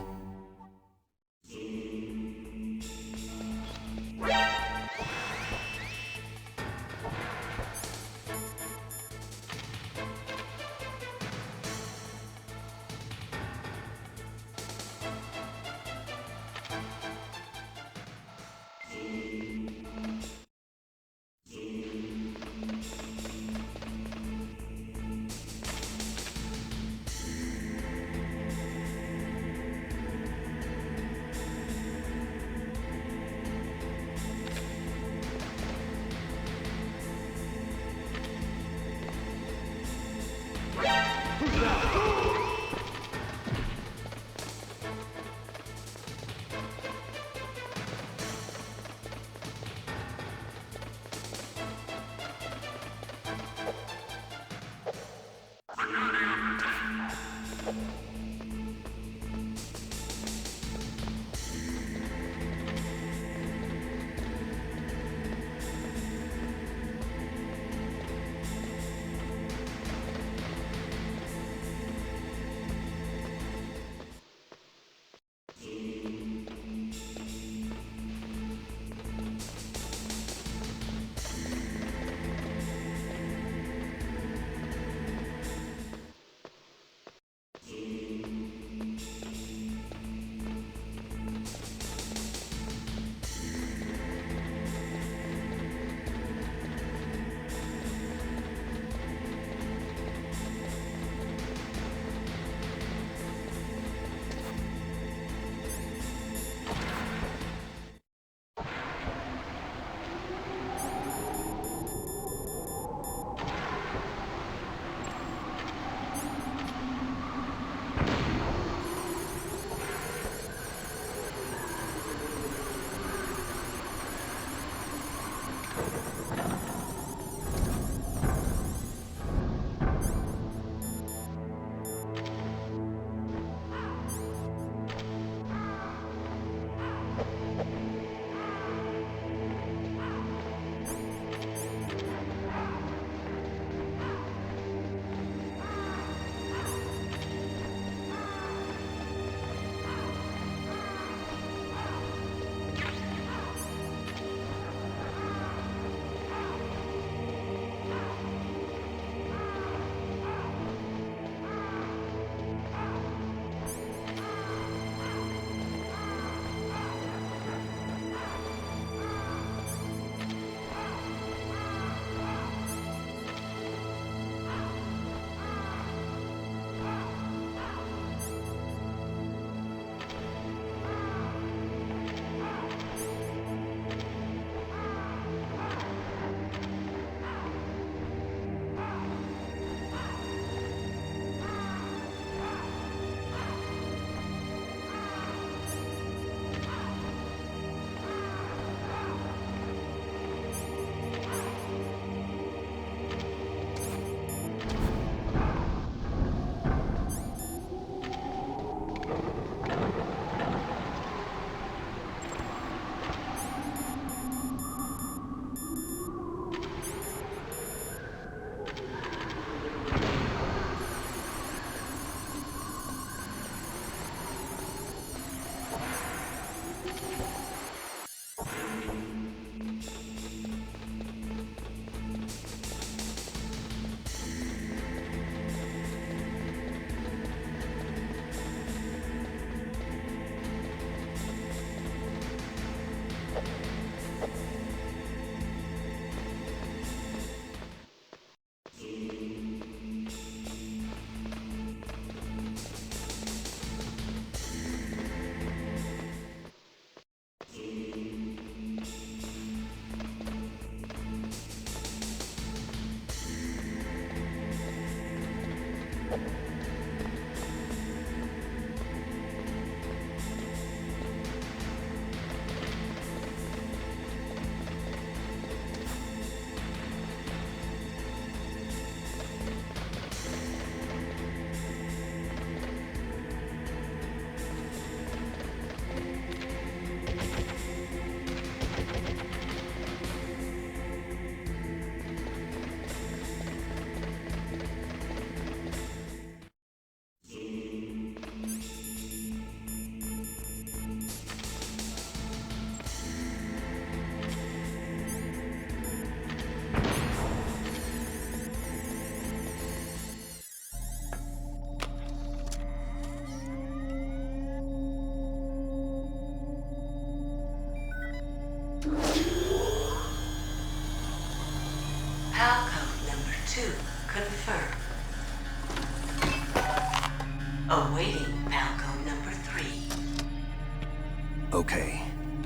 Okay,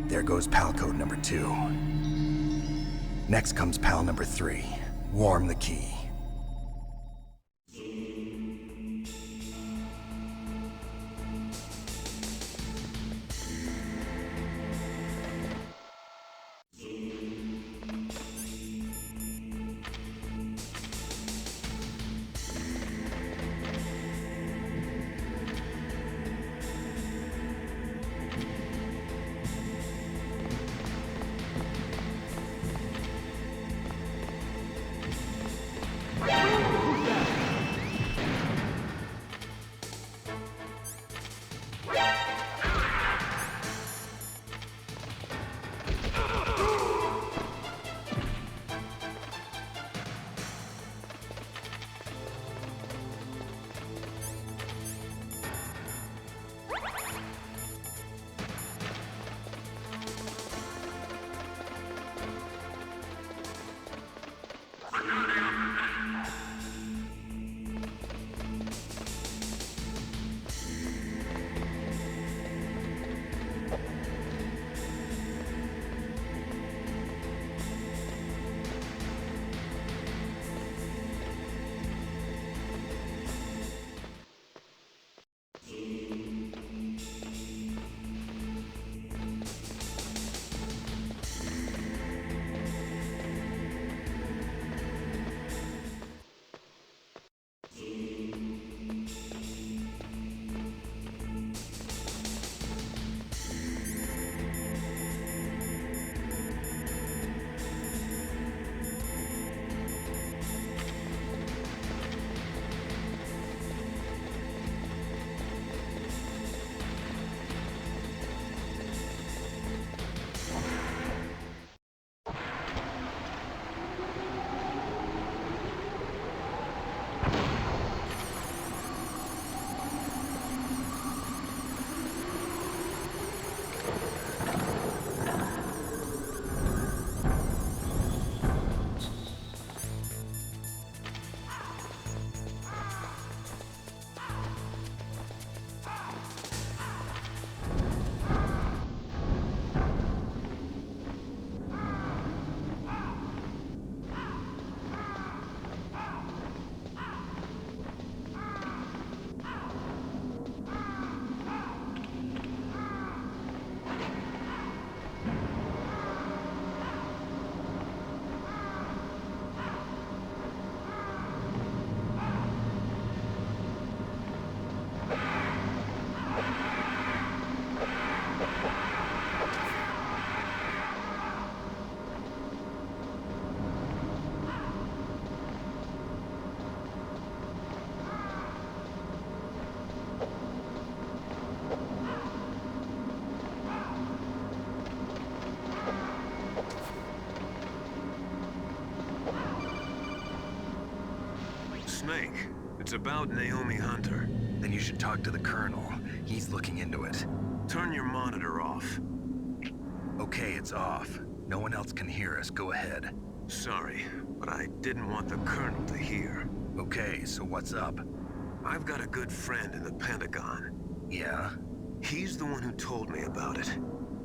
there goes pal code number 2. Next comes pal number 3. Warm the key. Snake, it's about Naomi Hunter. Then you should talk to the Colonel. He's looking into it. Turn your monitor off. Okay, it's off. No one else can hear us. Go ahead. Sorry, but I didn't want the Colonel to hear. Okay, so what's up? I've got a good friend in the Pentagon. Yeah? He's the one who told me about it.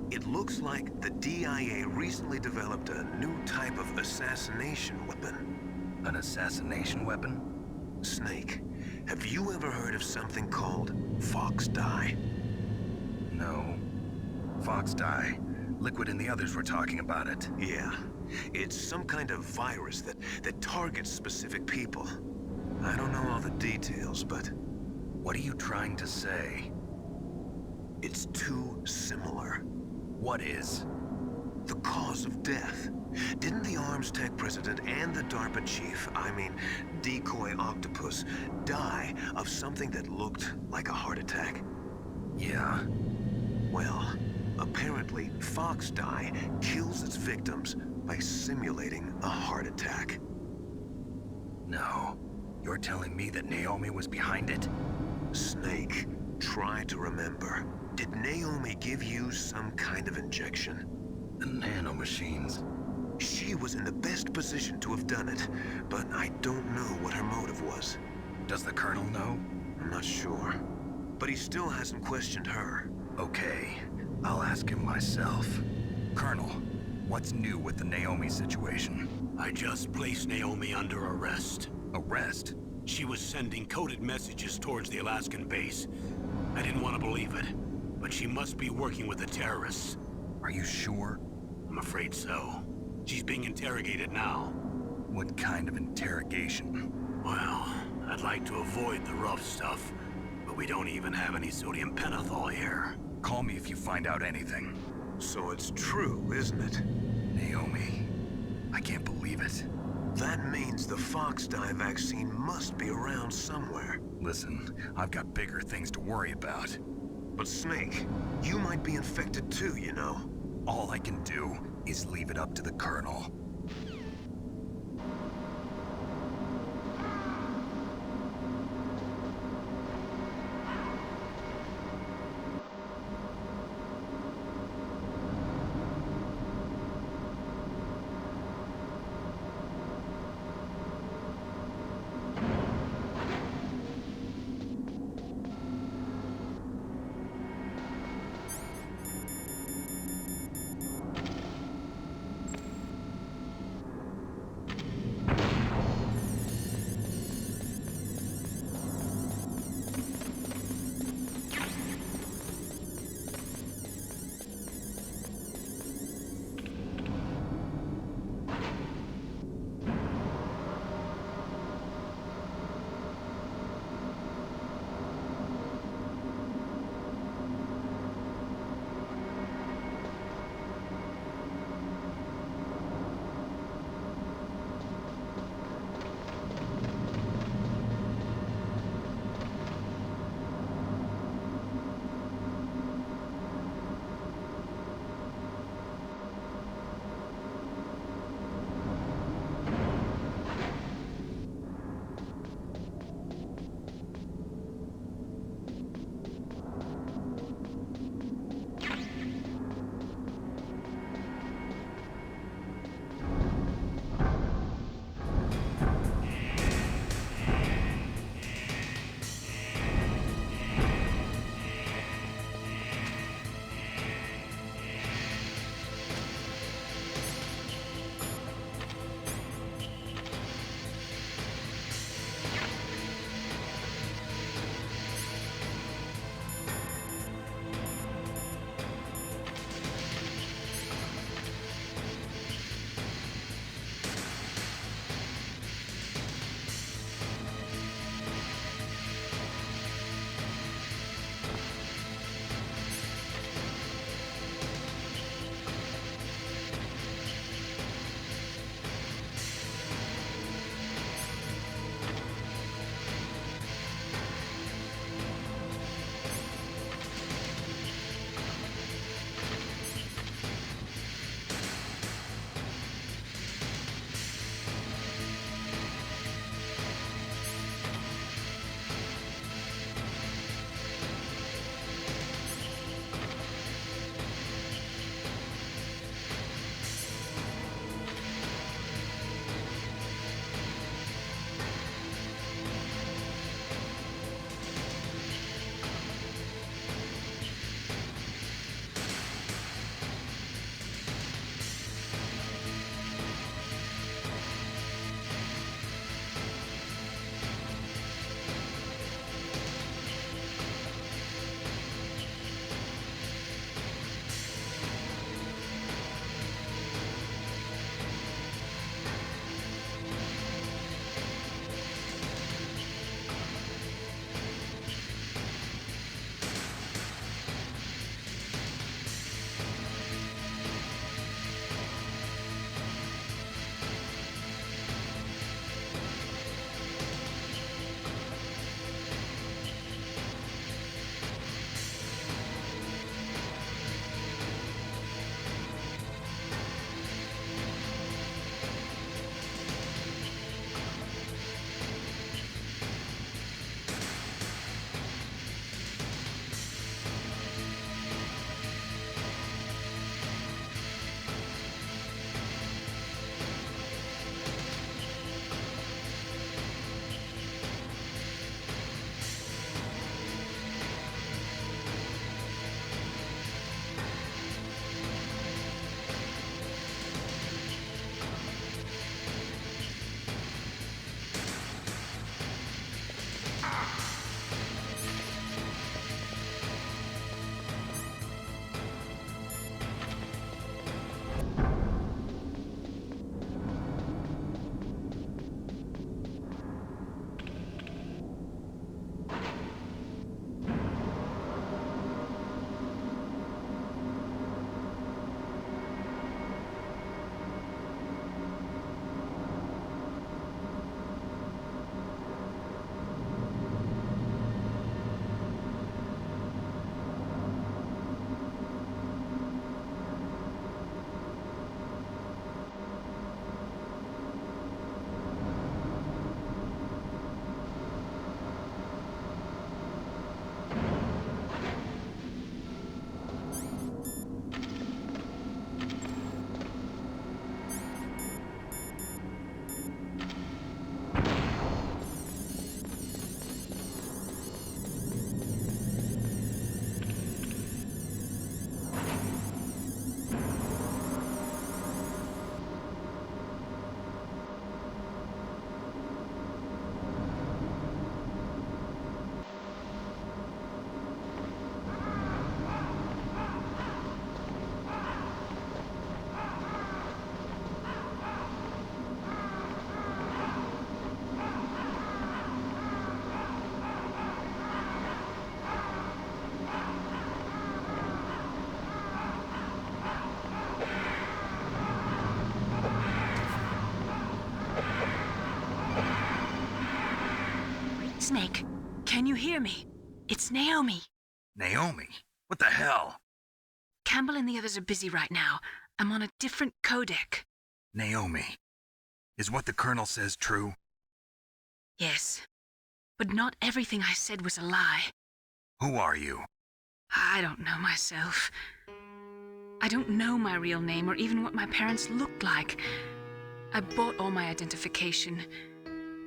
It looks like the DIA recently developed a new type of assassination weapon. An assassination weapon? Snake, have you ever heard of something called FOXHOUND? No. FOXHOUND. Liquid and the others were talking about it. Yeah. It's some kind of virus that targets specific people. I don't know all the details, but... What are you trying to say? It's too similar. What is? The cause of death. Didn't the Arms Tech president and the DARPA chief, I mean, Decoy Octopus, die of something that looked like a heart attack? Yeah. Well, apparently FOXHOUND kills its victims by simulating a heart attack. No. You're telling me that Naomi was behind it? Snake, try to remember. Did Naomi give you some kind of injection? The nanomachines. She was in the best position to have done it, but I don't know what her motive was. Does the Colonel know? I'm not sure. But he still hasn't questioned her. Okay. I'll ask ask him myself. Colonel, what's new with the Naomi situation? I just placed Naomi under arrest. Arrest? She was sending coded messages towards the Alaskan base. I didn't want to believe it, but she must be working with the terrorists. Are you sure? I'm afraid so. She's being interrogated now. What kind of interrogation? Well, I'd like to avoid the rough stuff, but we don't even have any sodium pentothal here. Call me if you find out anything. So it's true, isn't it? Naomi, I can't believe it. That means the Fox dye vaccine must be around somewhere. Listen, I've got bigger things to worry about. But Snake, you might be infected too, you know. All I can do is leave it up to the Colonel. Snake, can you hear me? It's Naomi. Naomi? What the hell? Campbell and the others are busy right now. I'm on a different codec. Naomi, is what the Colonel says true? Yes, but not everything I said was a lie. Who are you? I don't know myself. I don't know my real name or even what my parents looked like. I bought all my identification,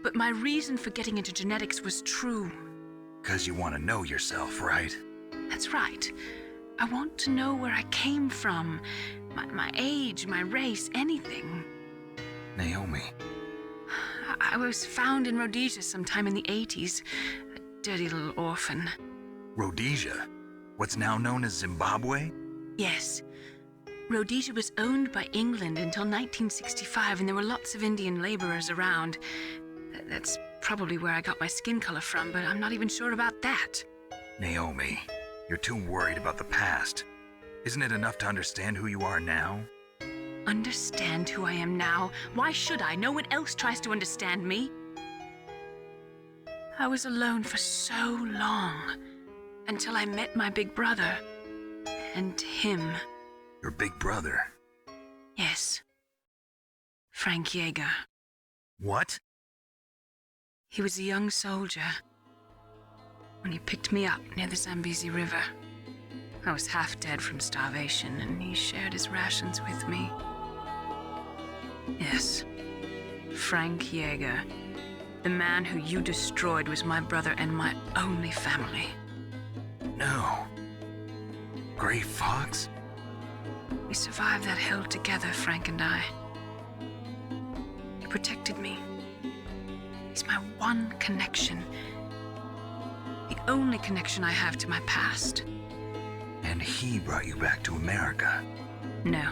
but my reason for getting into genetics was true. 'Cause you want to know yourself, right? That's right. I want to know where I came from, my age, my race, anything. Naomi. I was found in Rhodesia sometime in the 80s, a dirty little orphan. Rhodesia? What's now known as Zimbabwe? Yes. Rhodesia was owned by England until 1965, and there were lots of Indian laborers around. That's probably where I got my skin color from, but I'm not even sure about that. Naomi, you're too worried about the past. Isn't it enough to understand who you are now? Understand who I am now? Why should I? No one else tries to understand me. I was alone for so long, until I met my big brother. And him. Your big brother? Yes. Frank Yeager. What? He was a young soldier when he picked me up near the Zambezi River. I was half dead from starvation, and he shared his rations with me. Yes, Frank Yeager. The man who you destroyed was my brother and my only family. No. Gray Fox? We survived that hell together, Frank and I. He protected me. He's my one connection. The only connection I have to my past. And he brought you back to America? No.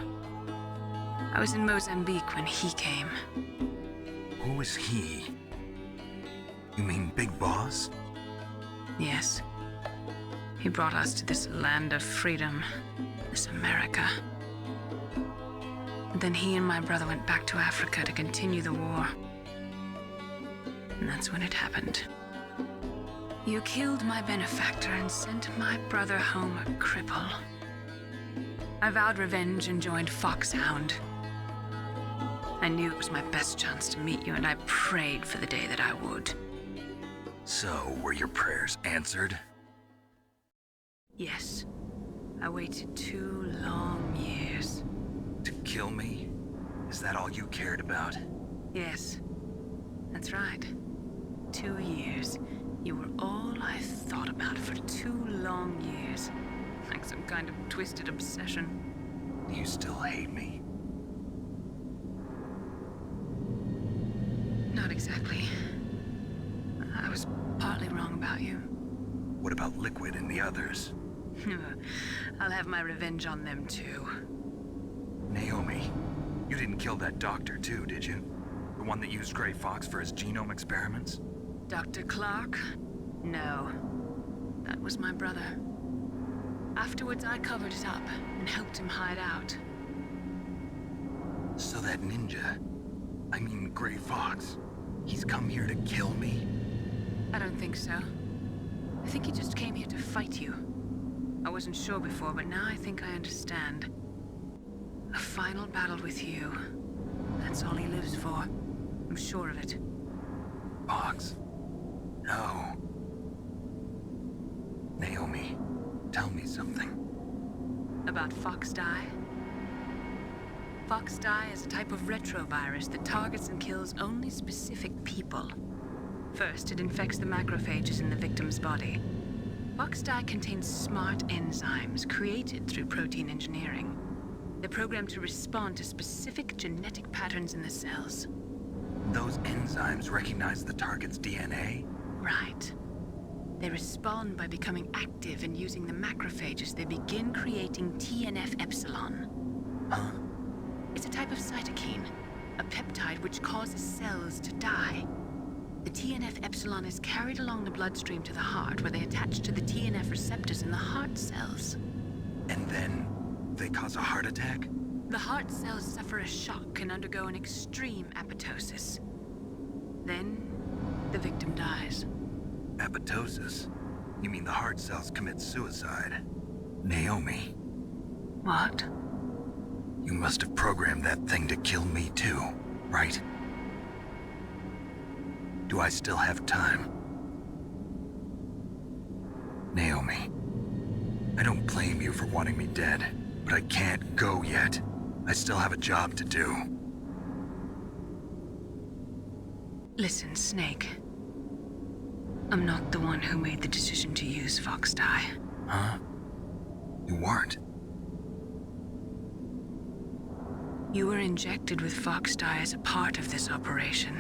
I was in Mozambique when he came. Who is he? You mean Big Boss? Yes. He brought us to this land of freedom, this America. And then he and my brother went back to Africa to continue the war. And that's when it happened. You killed my benefactor and sent my brother home a cripple. I vowed revenge and joined FOXHOUND. I knew it was my best chance to meet you, and I prayed for the day that I would. So, were your prayers answered? Yes. I waited 2 long years. To kill me? Is that all you cared about? Yes. That's right. 2 years. You were all I thought about for 2 long years. Like some kind of twisted obsession. Do you still hate me? Not exactly. I was partly wrong about you. What about Liquid and the others? I'll have my revenge on them too. Naomi, you didn't kill that doctor too, did you? The one that used Gray Fox for his genome experiments? Dr. Clark? No. That was my brother. Afterwards, I covered it up and helped him hide out. So that ninja, I mean Gray Fox, he's come here to kill me? I don't think so. I think he just came here to fight you. I wasn't sure before, but now I think I understand. A final battle with you. That's all he lives for. I'm sure of it. Fox? No. Naomi, tell me something. About FOXDIE? FOXDIE is a type of retrovirus that targets and kills only specific people. First, it infects the macrophages in the victim's body. FOXDIE contains smart enzymes created through protein engineering. They're programmed to respond to specific genetic patterns in the cells. Those enzymes recognize the target's DNA? Right. They respond by becoming active and using the macrophages. They begin creating TNF-epsilon. Huh? It's a type of cytokine, a peptide which causes cells to die. The TNF-epsilon is carried along the bloodstream to the heart, where they attach to the TNF receptors in the heart cells. And then they cause a heart attack? The heart cells suffer a shock and undergo an extreme apoptosis. Then, the victim dies. Apoptosis? You mean the heart cells commit suicide? Naomi, What? you must have programmed that thing to kill me too, right? Do I still have time? Naomi, I don't blame you for wanting me dead, but I can't go yet. I still have a job to do. Listen, Snake. I'm not the one who made the decision to use FOXHOUND. Huh? You weren't? You were injected with FOXHOUND as a part of this operation.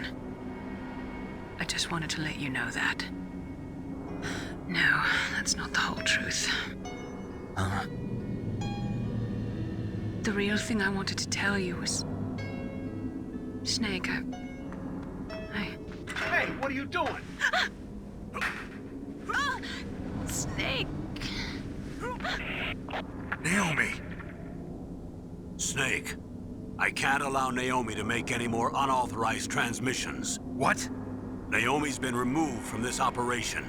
I just wanted to let you know that. No, that's not the whole truth. Huh? The real thing I wanted to tell you was... Snake, Hey, what are you doing? Snake! Naomi! Snake, I can't allow Naomi to make any more unauthorized transmissions. What? Naomi's been removed from this operation.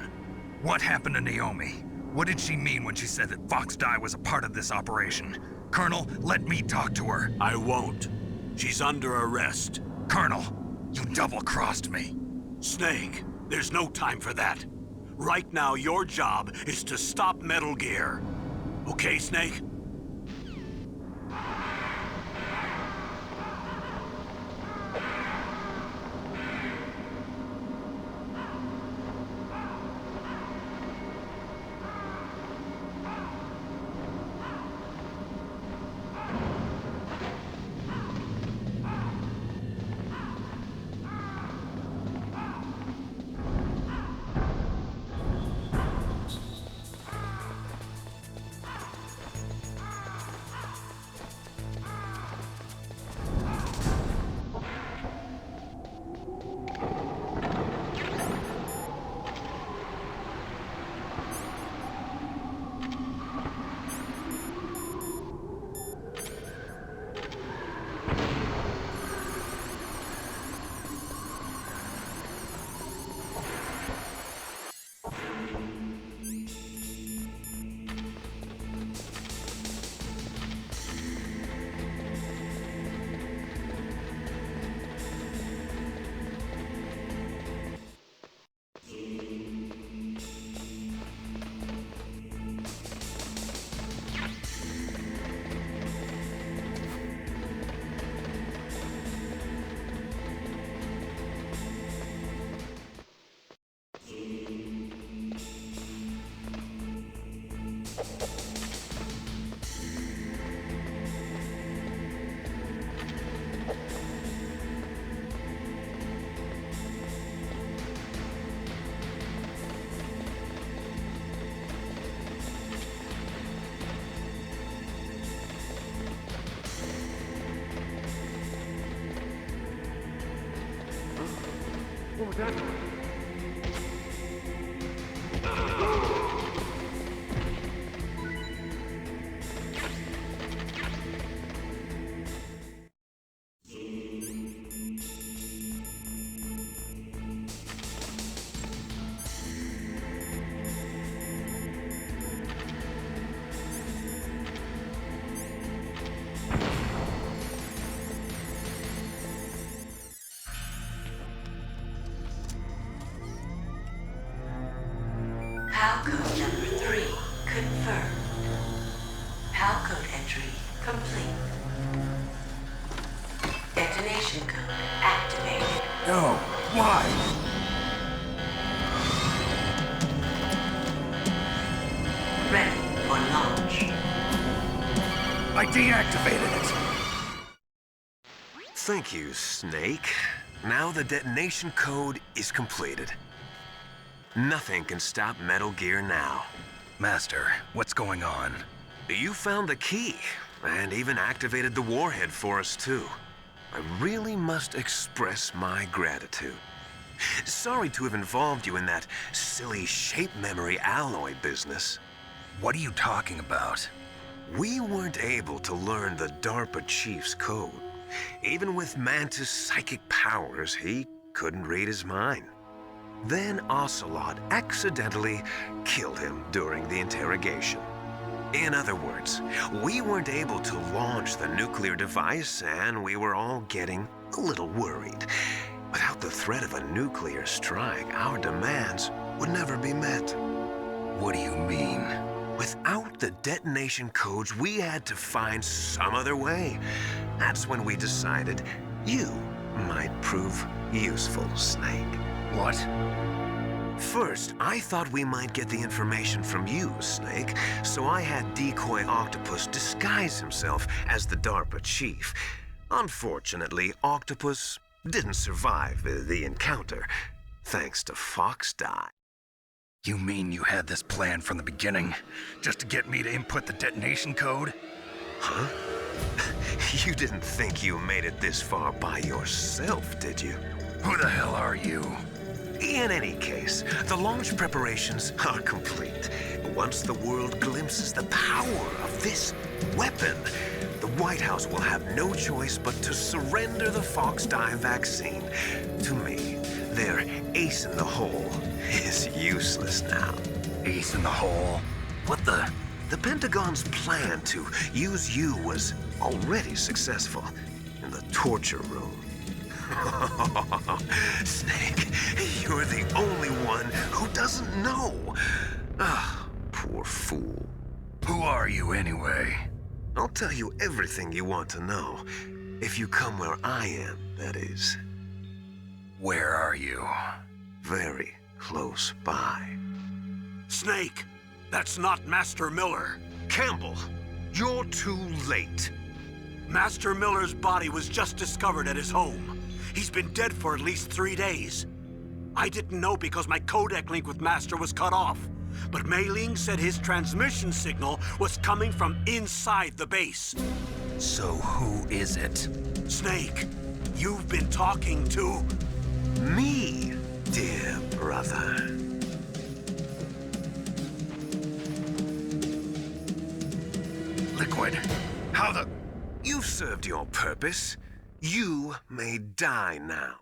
What happened to Naomi? What did she mean when she said that FOXHOUND was a part of this operation? Colonel, let me talk to her. I won't. She's under arrest. Colonel, you double-crossed me. Snake, there's no time for that. Right now, your job is to stop Metal Gear. Okay, Snake? PAL code number 3 confirmed. PAL code entry complete. Detonation code activated. No, why? Ready for launch. I deactivated it. Thank you, Snake. Now the detonation code is completed. Nothing can stop Metal Gear now. Master, what's going on? You found the key, and even activated the warhead for us, too. I really must express my gratitude. Sorry to have involved you in that silly shape memory alloy business. What are you talking about? We weren't able to learn the DARPA chief's code. Even with Mantis' psychic powers, he couldn't read his mind. Then Ocelot accidentally killed him during the interrogation. In other words, we weren't able to launch the nuclear device, and we were all getting a little worried. Without the threat of a nuclear strike, our demands would never be met. What do you mean? Without the detonation codes, we had to find some other way. That's when we decided you might prove useful, Snake. What? First, I thought we might get the information from you, Snake, so I had Decoy Octopus disguise himself as the DARPA chief. Unfortunately, Octopus didn't survive the encounter, thanks to FOXHOUND. You mean you had this plan from the beginning, just to get me to input the detonation code? Huh? You didn't think you made it this far by yourself, did you? Who the hell are you? In any case, the launch preparations are complete. Once the world glimpses the power of this weapon, the White House will have no choice but to surrender the FOXHOUND vaccine to me. Their ace in the hole is useless now. Ace in the hole? What the? The Pentagon's plan to use you was already successful in the torture room. Snake, you're the only one who doesn't know. Ah, poor fool. Who are you anyway? I'll tell you everything you want to know. If you come where I am, that is. Where are you? Very close by. Snake, that's not Master Miller. Campbell, you're too late. Master Miller's body was just discovered at his home. He's been dead for at least 3 days. I didn't know because my codec link with Master was cut off. But Mei Ling said his transmission signal was coming from inside the base. So who is it? Snake, you've been talking to... me, dear brother. Liquid, how the... You've served your purpose. You may die now.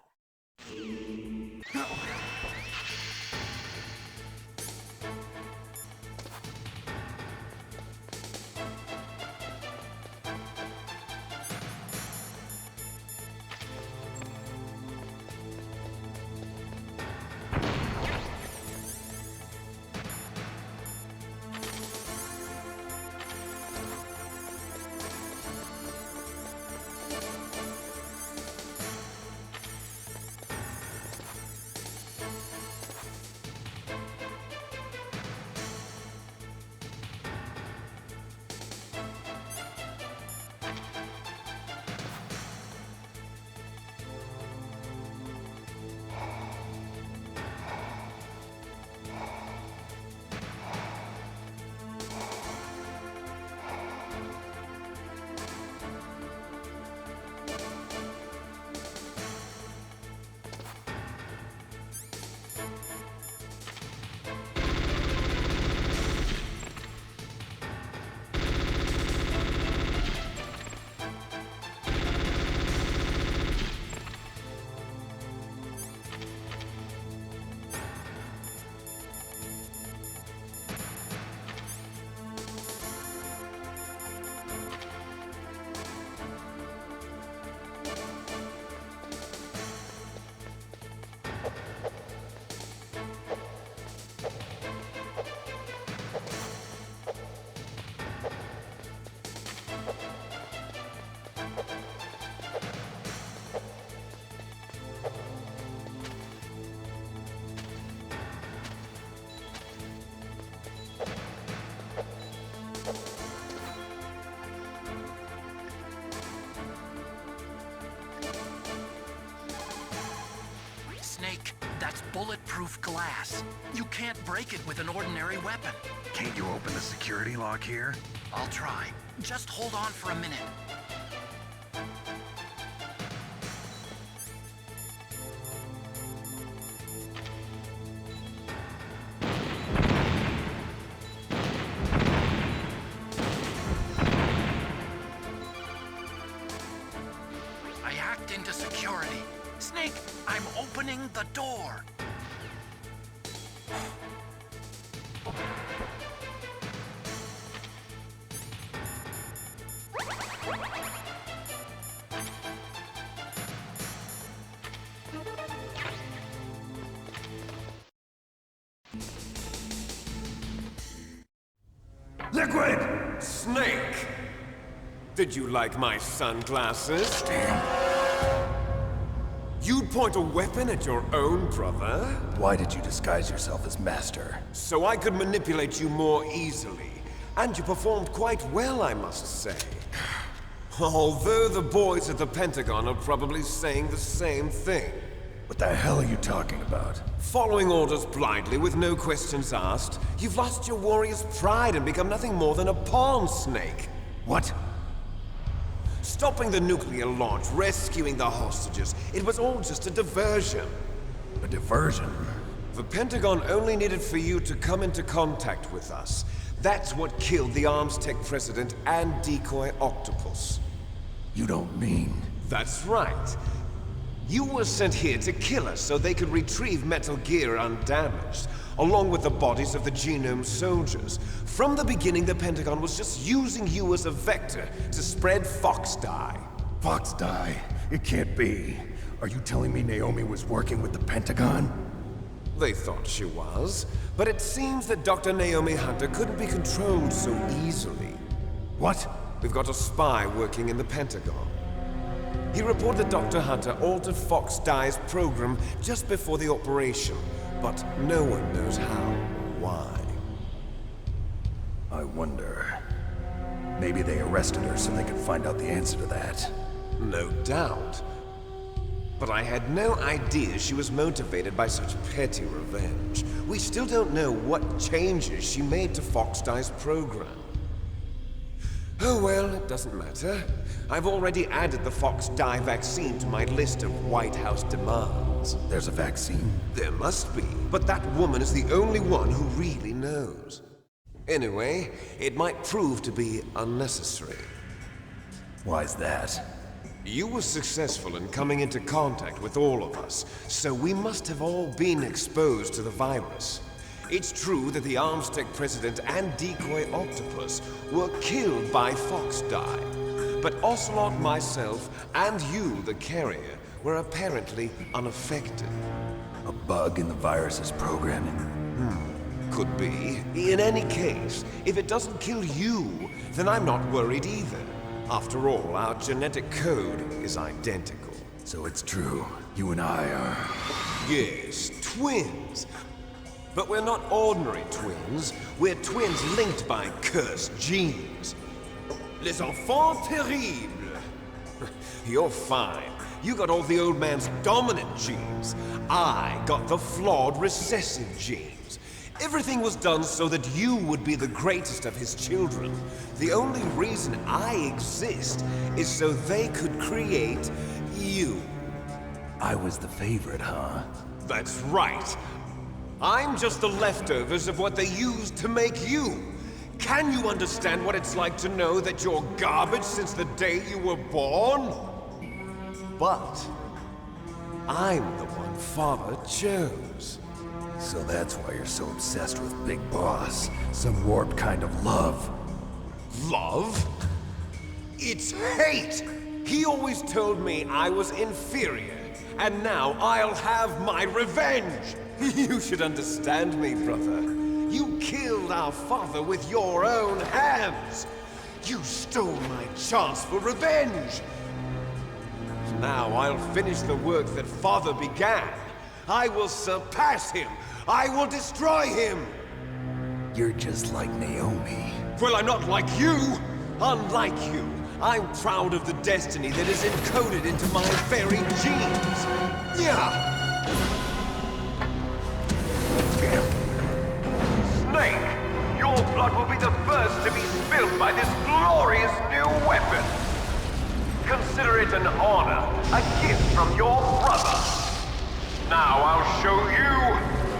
Snake, that's bulletproof glass. You can't break it with an ordinary weapon. Can't you open the security lock here? I'll try. Just hold on for a minute. I hacked into security. Snake, I'm opening the door. Liquid! Snake! Did you like my sunglasses? You'd point a weapon at your own brother? Why did you disguise yourself as Master? So I could manipulate you more easily. And you performed quite well, I must say. Although the boys at the Pentagon are probably saying the same thing. What the hell are you talking about? Following orders blindly with no questions asked, you've lost your warrior's pride and become nothing more than a pawn snake. What? Stopping the nuclear launch, rescuing the hostages, it was all just a diversion. A diversion? The Pentagon only needed for you to come into contact with us. That's what killed the Arms Tech president and decoy octopus. You don't mean... That's right. You were sent here to kill us so they could retrieve Metal Gear undamaged, along with the bodies of the Genome soldiers. From the beginning, the Pentagon was just using you as a vector to spread Fox dye. Fox dye? It can't be. Are you telling me Naomi was working with the Pentagon? They thought she was, but it seems that Dr. Naomi Hunter couldn't be controlled so easily. What? We've got a spy working in the Pentagon. He reported that Dr. Hunter altered Fox Dye's program just before the operation, but no one knows how or why. I wonder... Maybe they arrested her so they could find out the answer to that. No doubt. But I had no idea she was motivated by such petty revenge. We still don't know what changes she made to Fox Dye's program. Oh well, it doesn't matter. I've already added the Fox Dye vaccine to my list of White House demands. There's a vaccine? There must be, but that woman is the only one who really knows. Anyway, it might prove to be unnecessary. Why's that? You were successful in coming into contact with all of us, so we must have all been exposed to the virus. It's true that the Arms Tech president and decoy octopus were killed by Fox Dye, but Ocelot, myself, and you, the carrier, were apparently unaffected. A bug in the virus's programming? Could be. In any case, if it doesn't kill you, then I'm not worried either. After all, our genetic code is identical. So it's true. You and I are... Yes, twins. But we're not ordinary twins. We're twins linked by cursed genes. Les enfants terribles. You're fine. You got all the old man's dominant genes. I got the flawed recessive genes. Everything was done so that you would be the greatest of his children. The only reason I exist is so they could create you. I was the favorite, huh? That's right. I'm just the leftovers of what they used to make you. Can you understand what it's like to know that you're garbage since the day you were born? But I'm the one Father chose. So that's why you're so obsessed with Big Boss. Some warped kind of love. Love? It's hate! He always told me I was inferior, and now I'll have my revenge! You should understand me, brother. You killed our father with your own hands! You stole my chance for revenge! Now I'll finish the work that Father began. I will surpass him! I will destroy him! You're just like Naomi. Well, I'm not like you! Unlike you, I'm proud of the destiny that is encoded into my very genes! Yeah! Snake, your blood will be the first to be spilled by this glorious new weapon. Consider it an honor, a gift from your brother. Now I'll show you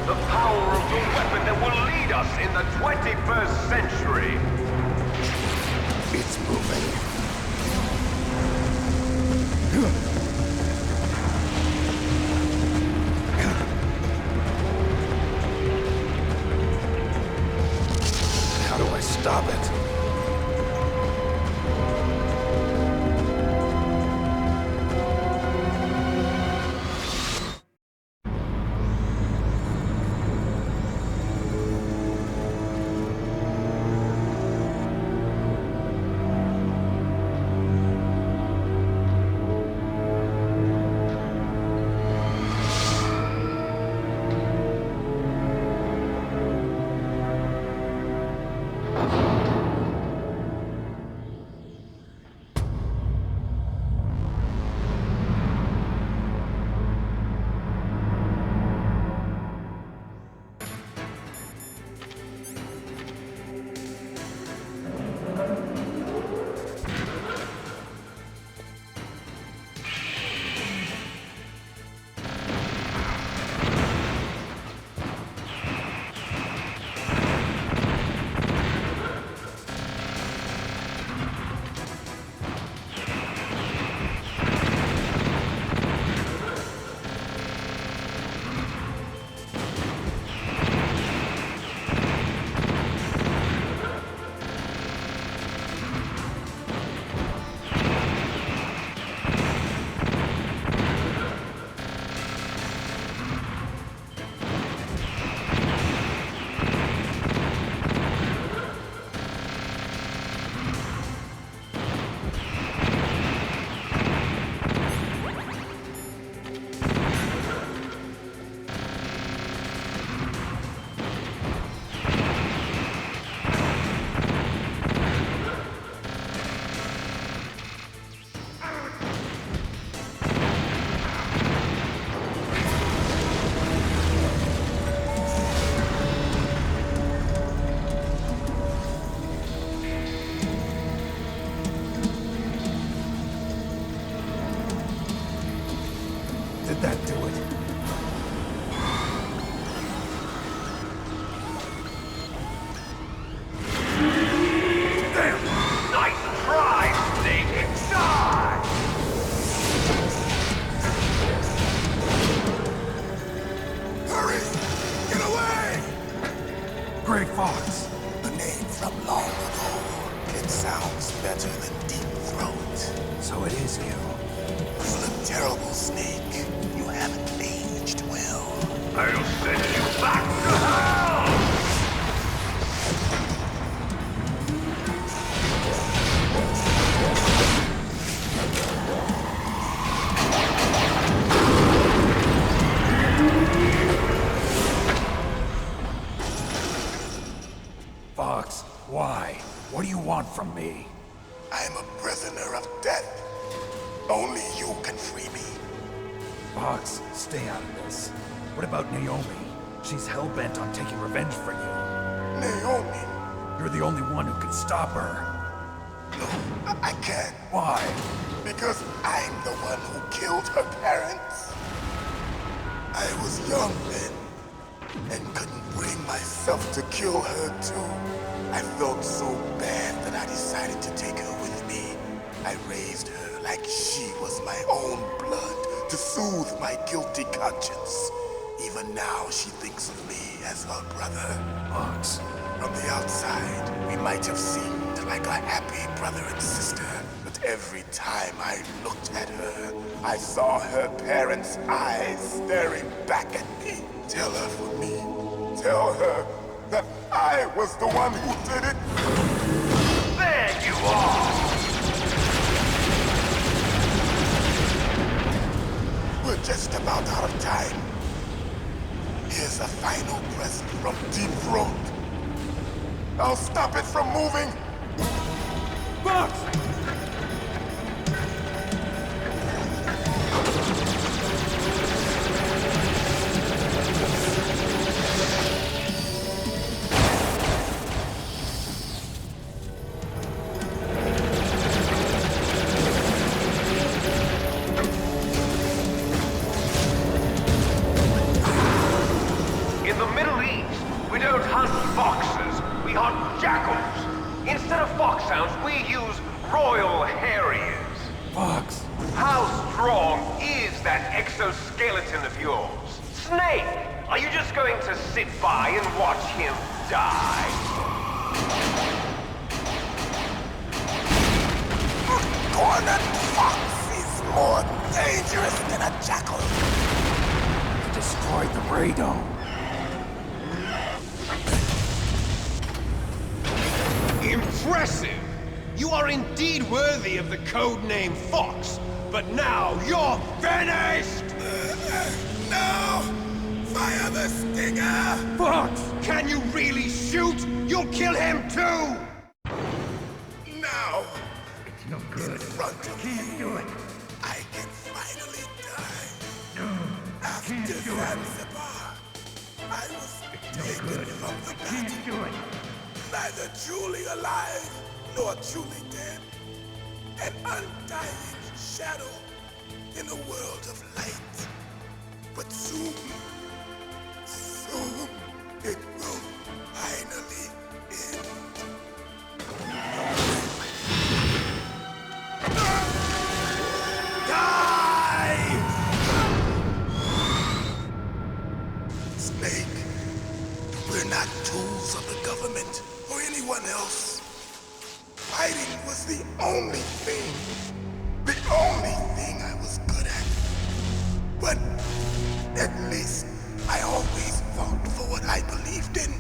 the power of the weapon that will lead us in the 21st century. It's moving. So it is you. You look terrible, Snake. You haven't aged well. I'll send you back to hell! Fox, why? What do you want from me? I'm a prisoner of death. Only you can free me. Fox, stay out of this. What about Naomi? She's hell-bent on taking revenge for you. Naomi? You're the only one who can stop her. No, I can't. Why? Because I'm the one who killed her parents. I was young then, and couldn't bring myself to kill her too. I felt so bad that I decided to take her with me. I raised her like she was my own blood to soothe my guilty conscience. Even now, she thinks of me as her brother. Fox. From the outside, we might have seemed like a happy brother and sister, but every time I looked at her, I saw her parents' eyes staring back at me. Tell her for me. Tell her that I was the one who did it. There you are! We're just about out of time. Here's a final present from Deep Throat. I'll stop it from moving. Fox! In the Middle East, we don't hunt foxes, we hunt jackals. Instead of foxhounds, we use royal harriers. Fox! How strong is that exoskeleton of yours? Snake, are you just going to sit by and watch him die? Cornered fox is more dangerous than a jackal. You destroyed the radome. Impressive! You are indeed worthy of the codename Fox, but now you're finished! No! Fire the stinger! Fox! Can you really shoot? You'll kill him too! Now! It's no good. In front of you, do it. I can finally die. No, after Zanzibar, I was taken from the battle. Do it. Neither truly alive nor truly dead. An undying shadow in a world of light. But soon, soon, it will finally end. Die! Snake, we're not tools of the government or anyone else. Fighting was the only thing I was good at. But at least I always fought for what I believed in.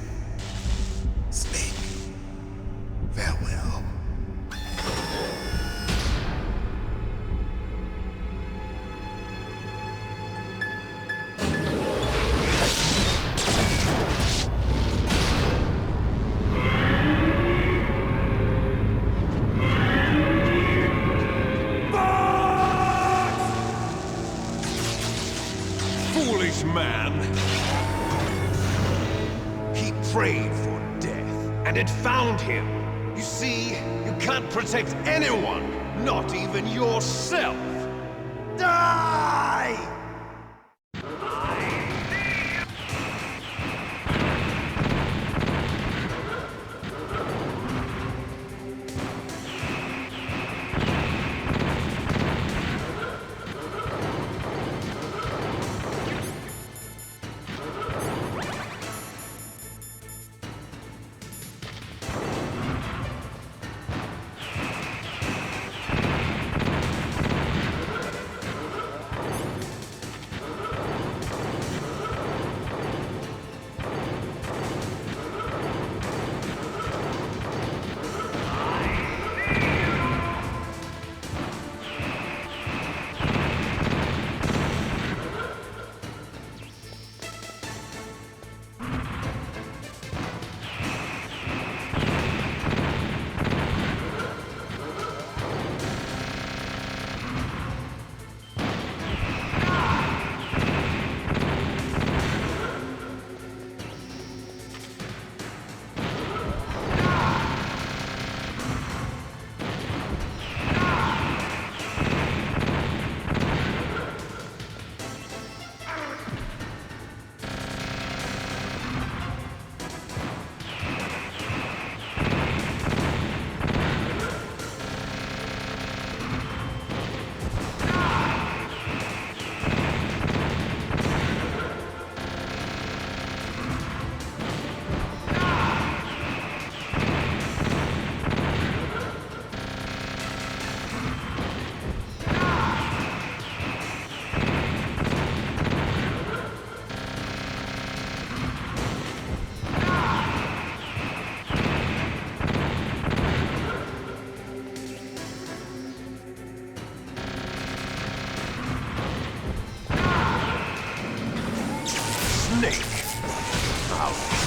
Snake, farewell. Foolish man! He prayed for death, and it found him. You see, you can't protect anyone, not even yourself. Die!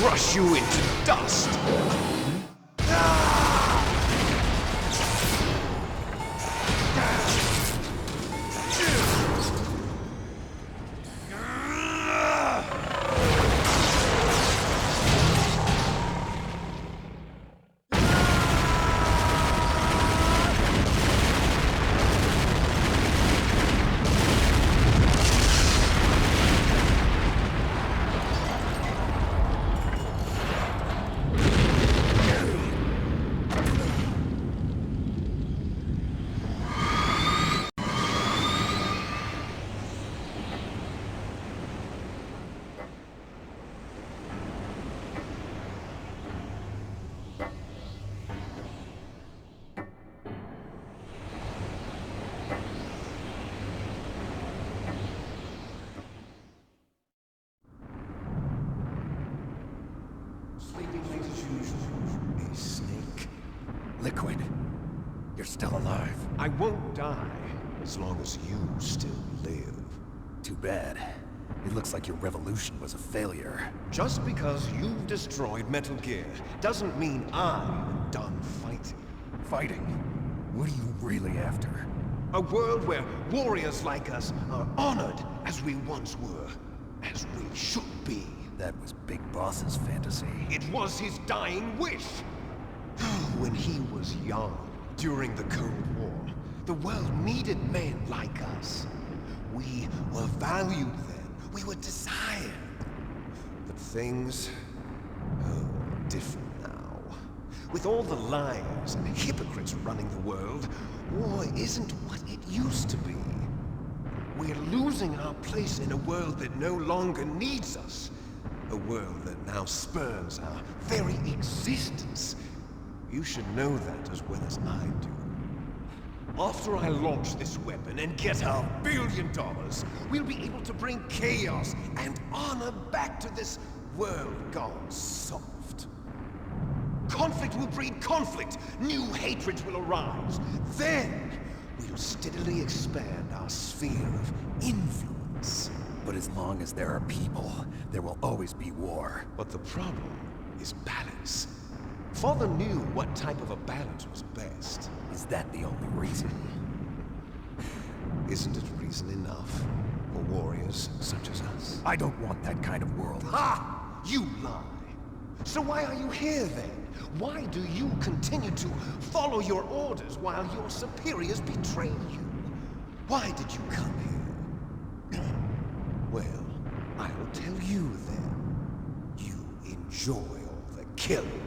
crush you into dust! Hey, Snake. Liquid. You're still alive. I won't die as long as you still live. Too bad. It looks like your revolution was a failure. Just because you've destroyed Metal Gear doesn't mean I'm done fighting. Fighting? What are you really after? A world where warriors like us are honored as we once were, as we should be. That was Big Boss's fantasy. It was his dying wish. When he was young, during the Cold War, the world needed men like us. We were valued then. We were desired. But things are different now. With all the liars and hypocrites running the world, war isn't what it used to be. We're losing our place in a world that no longer needs us. A world that now spurns our very existence. You should know that as well as I do. After I launch this weapon and get our $1 billion, we'll be able to bring chaos and honor back to this world gone soft. Conflict will breed conflict. New hatreds will arise. Then, we'll steadily expand our sphere of influence. But as long as there are people, there will always be war. But the problem is balance. Father knew what type of a balance was best. Is that the only reason? Isn't it reason enough for warriors such as us? I don't want that kind of world. Ha! You lie! So why are you here then? Why do you continue to follow your orders while your superiors betray you? Why did you come here? Well, I'll tell you then. You enjoy all the killing.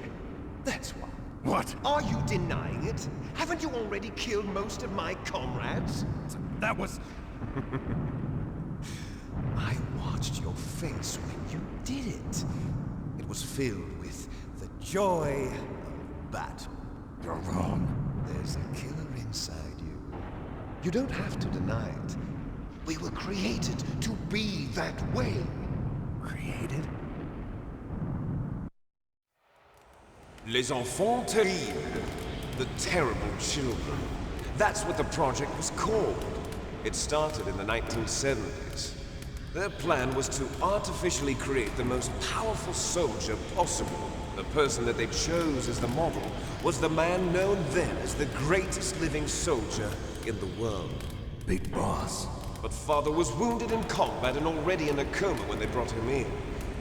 That's why. What? Are you denying it? Haven't you already killed most of my comrades? That was... I watched your face when you did it. It was filled with the joy of battle. You're wrong. There's a killer inside you. You don't have to deny it. We were created to be that way. Created? Les enfants terribles. The terrible children. That's what the project was called. It started in the 1970s. Their plan was to artificially create the most powerful soldier possible. The person that they chose as the model was the man known then as the greatest living soldier in the world. Big Boss. But Father was wounded in combat and already in a coma when they brought him in.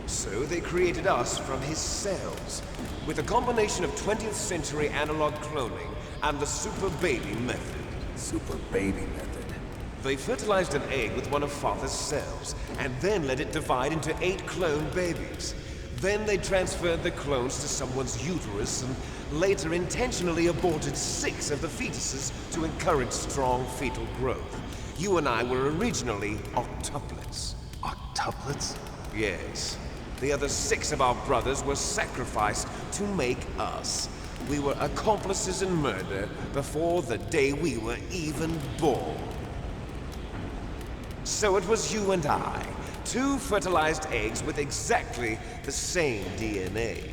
So they created us from his cells, with a combination of 20th century analog cloning and the super baby method. Super baby method? They fertilized an egg with one of Father's cells, and then let it divide into 8 clone babies. Then they transferred the clones to someone's uterus and later intentionally aborted 6 of the fetuses to encourage strong fetal growth. You and I were originally octuplets. Octuplets? Yes. The other 6 of our brothers were sacrificed to make us. We were accomplices in murder before the day we were even born. So it was you and I, 2 fertilized eggs with exactly the same DNA.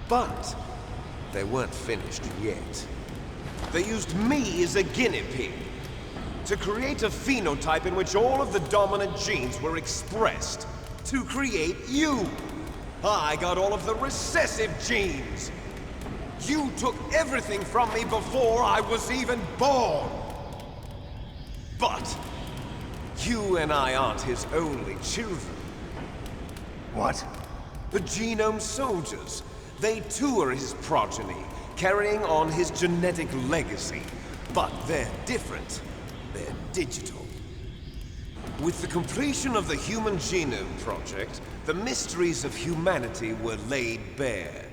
But they weren't finished yet. They used me as a guinea pig to create a phenotype in which all of the dominant genes were expressed, to create you. I got all of the recessive genes. You took everything from me before I was even born. But you and I aren't his only children. What? The Genome Soldiers. They too are his progeny, carrying on his genetic legacy. But they're different. They're digital. With the completion of the Human Genome Project, the mysteries of humanity were laid bare.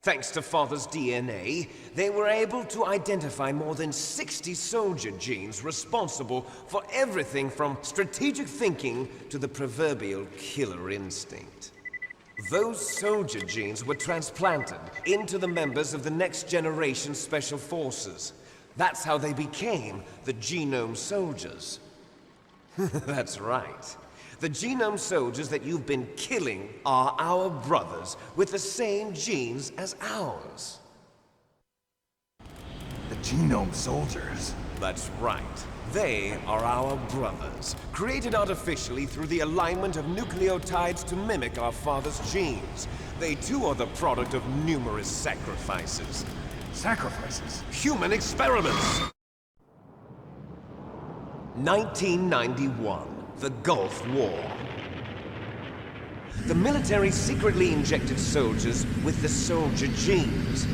Thanks to Father's DNA, they were able to identify more than 60 soldier genes responsible for everything from strategic thinking to the proverbial killer instinct. Those soldier genes were transplanted into the members of the next generation Special Forces. That's how they became the Genome Soldiers. That's right. The Genome Soldiers that you've been killing are our brothers with the same genes as ours. The Genome Soldiers? That's right. They are our brothers, created artificially through the alignment of nucleotides to mimic our father's genes. They too are the product of numerous sacrifices. Sacrifices? Human experiments! 1991. The Gulf War. The military secretly injected soldiers with the soldier genes.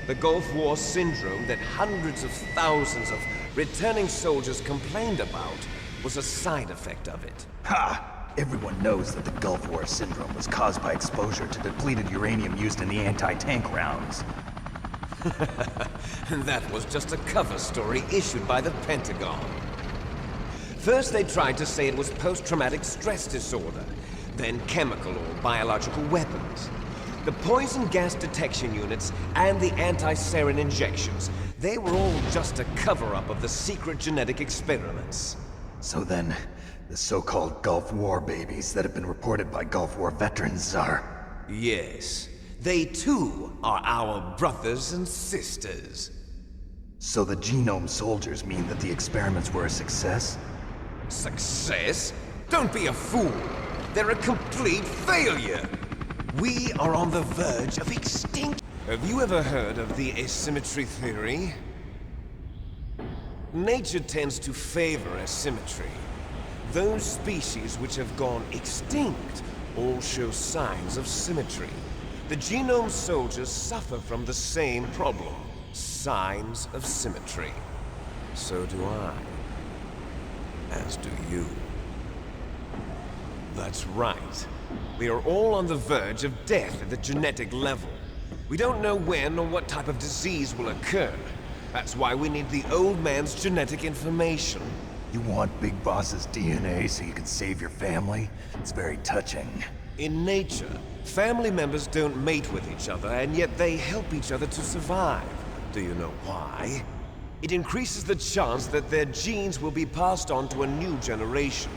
The Gulf War syndrome that hundreds of thousands of returning soldiers complained about was a side effect of it. Ha! Everyone knows that the Gulf War syndrome was caused by exposure to depleted uranium used in the anti-tank rounds. That was just a cover story issued by the Pentagon. First, they tried to say it was post-traumatic stress disorder, then chemical or biological weapons. The poison gas detection units and the anti-sarin injections, they were all just a cover-up of the secret genetic experiments. So then, the so-called Gulf War babies that have been reported by Gulf War veterans are... Yes. They too are our brothers and sisters. So the Genome Soldiers mean that the experiments were a success? Success? Don't be a fool! They're a complete failure! We are on the verge of extinction. Have you ever heard of the asymmetry theory? Nature tends to favor asymmetry. Those species which have gone extinct all show signs of symmetry. The Genome Soldiers suffer from the same problem. Signs of symmetry. So do I. As do you. That's right. We are all on the verge of death at the genetic level. We don't know when or what type of disease will occur. That's why we need the old man's genetic information. You want Big Boss's DNA so you can save your family? It's very touching. In nature, family members don't mate with each other, and yet they help each other to survive. Do you know why? It increases the chance that their genes will be passed on to a new generation.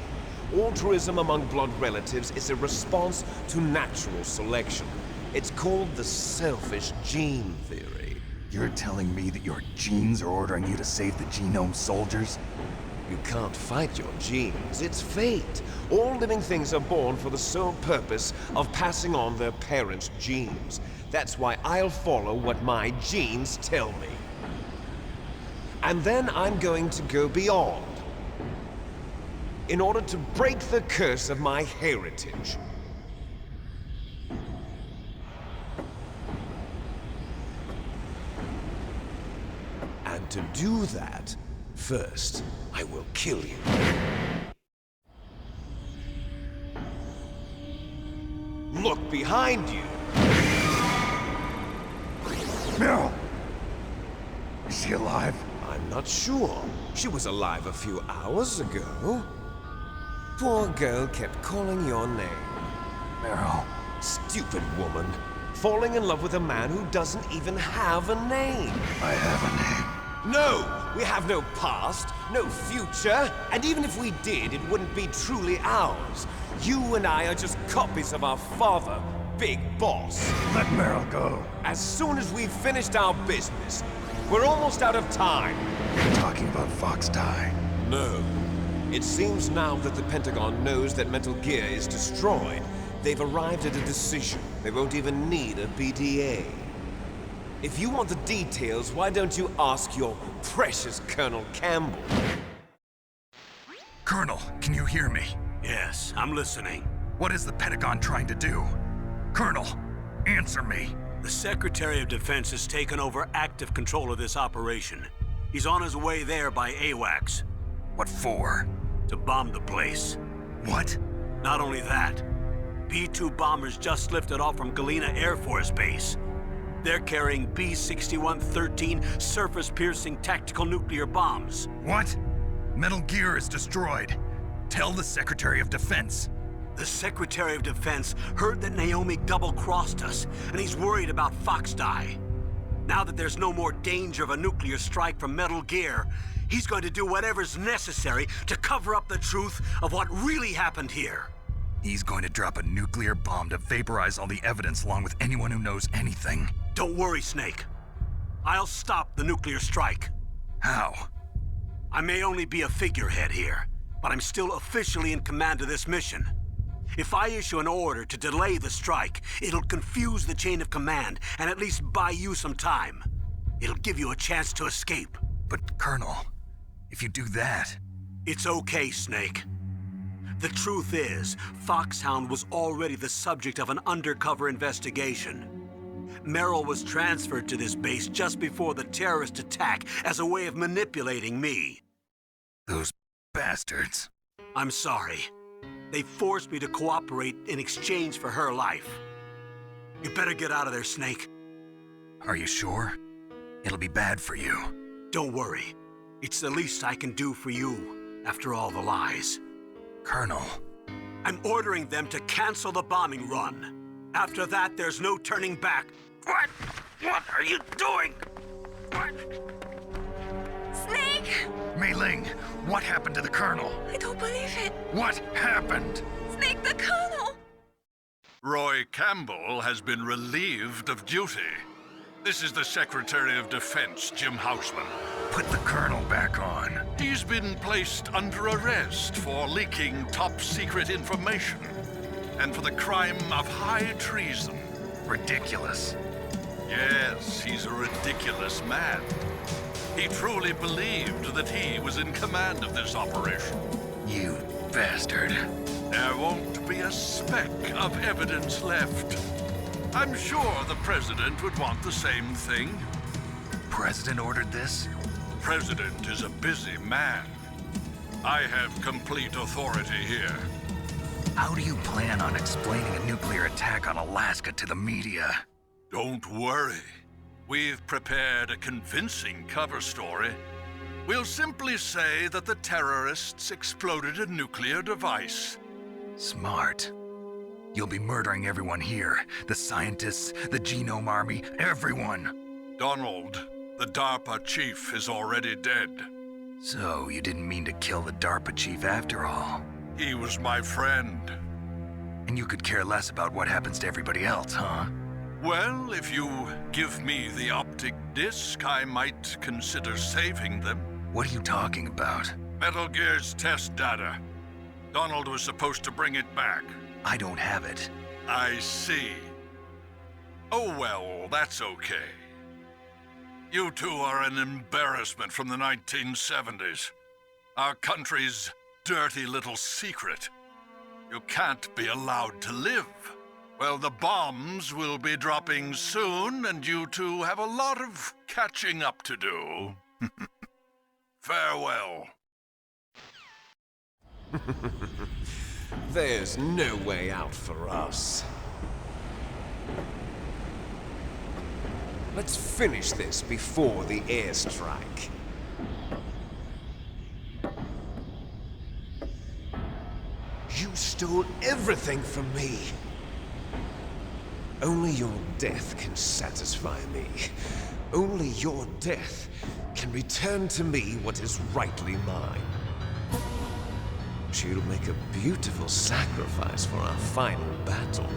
Altruism among blood relatives is a response to natural selection. It's called the selfish gene theory. You're telling me that your genes are ordering you to save the Genome Soldiers? You can't fight your genes. It's fate. All living things are born for the sole purpose of passing on their parents' genes. That's why I'll follow what my genes tell me. And then I'm going to go beyond. In order to break the curse of my heritage. And to do that, first, I will kill you. Look behind you! Meryl! Is she alive? I'm not sure. She was alive a few hours ago. Poor girl kept calling your name. Meryl. Stupid woman. Falling in love with a man who doesn't even have a name. I have a name. No! We have no past, no future, and even if we did, it wouldn't be truly ours. You and I are just copies of our father, Big Boss. Let Meryl go. As soon as we've finished our business, we're almost out of time. You're talking about FOXHOUND. No. It seems now that the Pentagon knows that Metal Gear is destroyed. They've arrived at a decision. They won't even need a BDA. If you want the details, why don't you ask your precious Colonel Campbell? Colonel, can you hear me? Yes, I'm listening. What is the Pentagon trying to do? Colonel, answer me. The Secretary of Defense has taken over active control of this operation. He's on his way there by AWACS. What for? To bomb the place. What? Not only that, B-2 bombers just lifted off from Galena Air Force Base. They're carrying B-6113 surface-piercing tactical nuclear bombs. What? Metal Gear is destroyed. Tell the Secretary of Defense. The Secretary of Defense heard that Naomi double-crossed us, and he's worried about FOXHOUND. Now that there's no more danger of a nuclear strike from Metal Gear, he's going to do whatever's necessary to cover up the truth of what really happened here. He's going to drop a nuclear bomb to vaporize all the evidence along with anyone who knows anything. Don't worry, Snake. I'll stop the nuclear strike. How? I may only be a figurehead here, but I'm still officially in command of this mission. If I issue an order to delay the strike, it'll confuse the chain of command and at least buy you some time. It'll give you a chance to escape. But, Colonel, if you do that... It's okay, Snake. The truth is, FOXHOUND was already the subject of an undercover investigation. Merrill was transferred to this base just before the terrorist attack as a way of manipulating me. Those bastards. I'm sorry. They forced me to cooperate in exchange for her life. You better get out of there, Snake. Are you sure? It'll be bad for you. Don't worry. It's the least I can do for you, after all the lies. Colonel. I'm ordering them to cancel the bombing run. After that, there's no turning back. What? What are you doing? What? Snake! Mei Ling, what happened to the Colonel? I don't believe it. What happened? Snake, the Colonel! Roy Campbell has been relieved of duty. This is the Secretary of Defense, Jim Houseman. Put the Colonel back on. He's been placed under arrest for leaking top-secret information and for the crime of high treason. Ridiculous. Yes, he's a ridiculous man. He truly believed that he was in command of this operation. You bastard. There won't be a speck of evidence left. I'm sure the President would want the same thing. President ordered this? President is a busy man. I have complete authority here. How do you plan on explaining a nuclear attack on Alaska to the media? Don't worry. We've prepared a convincing cover story. We'll simply say that the terrorists exploded a nuclear device. Smart. You'll be murdering everyone here. The scientists, the Genome Army, everyone. Donald, the DARPA chief, is already dead. So you didn't mean to kill the DARPA chief after all? He was my friend. And you could care less about what happens to everybody else, huh? Well, if you give me the optic disc, I might consider saving them. What are you talking about? Metal Gear's test data. Donald was supposed to bring it back. I don't have it. I see. Oh well, that's okay. You two are an embarrassment from the 1970s. Our country's dirty little secret. You can't be allowed to live. Well, the bombs will be dropping soon, and you two have a lot of catching up to do. Farewell. There's no way out for us. Let's finish this before the airstrike. You stole everything from me. Only your death can satisfy me. Only your death can return to me what is rightly mine. She'll make a beautiful sacrifice for our final battle.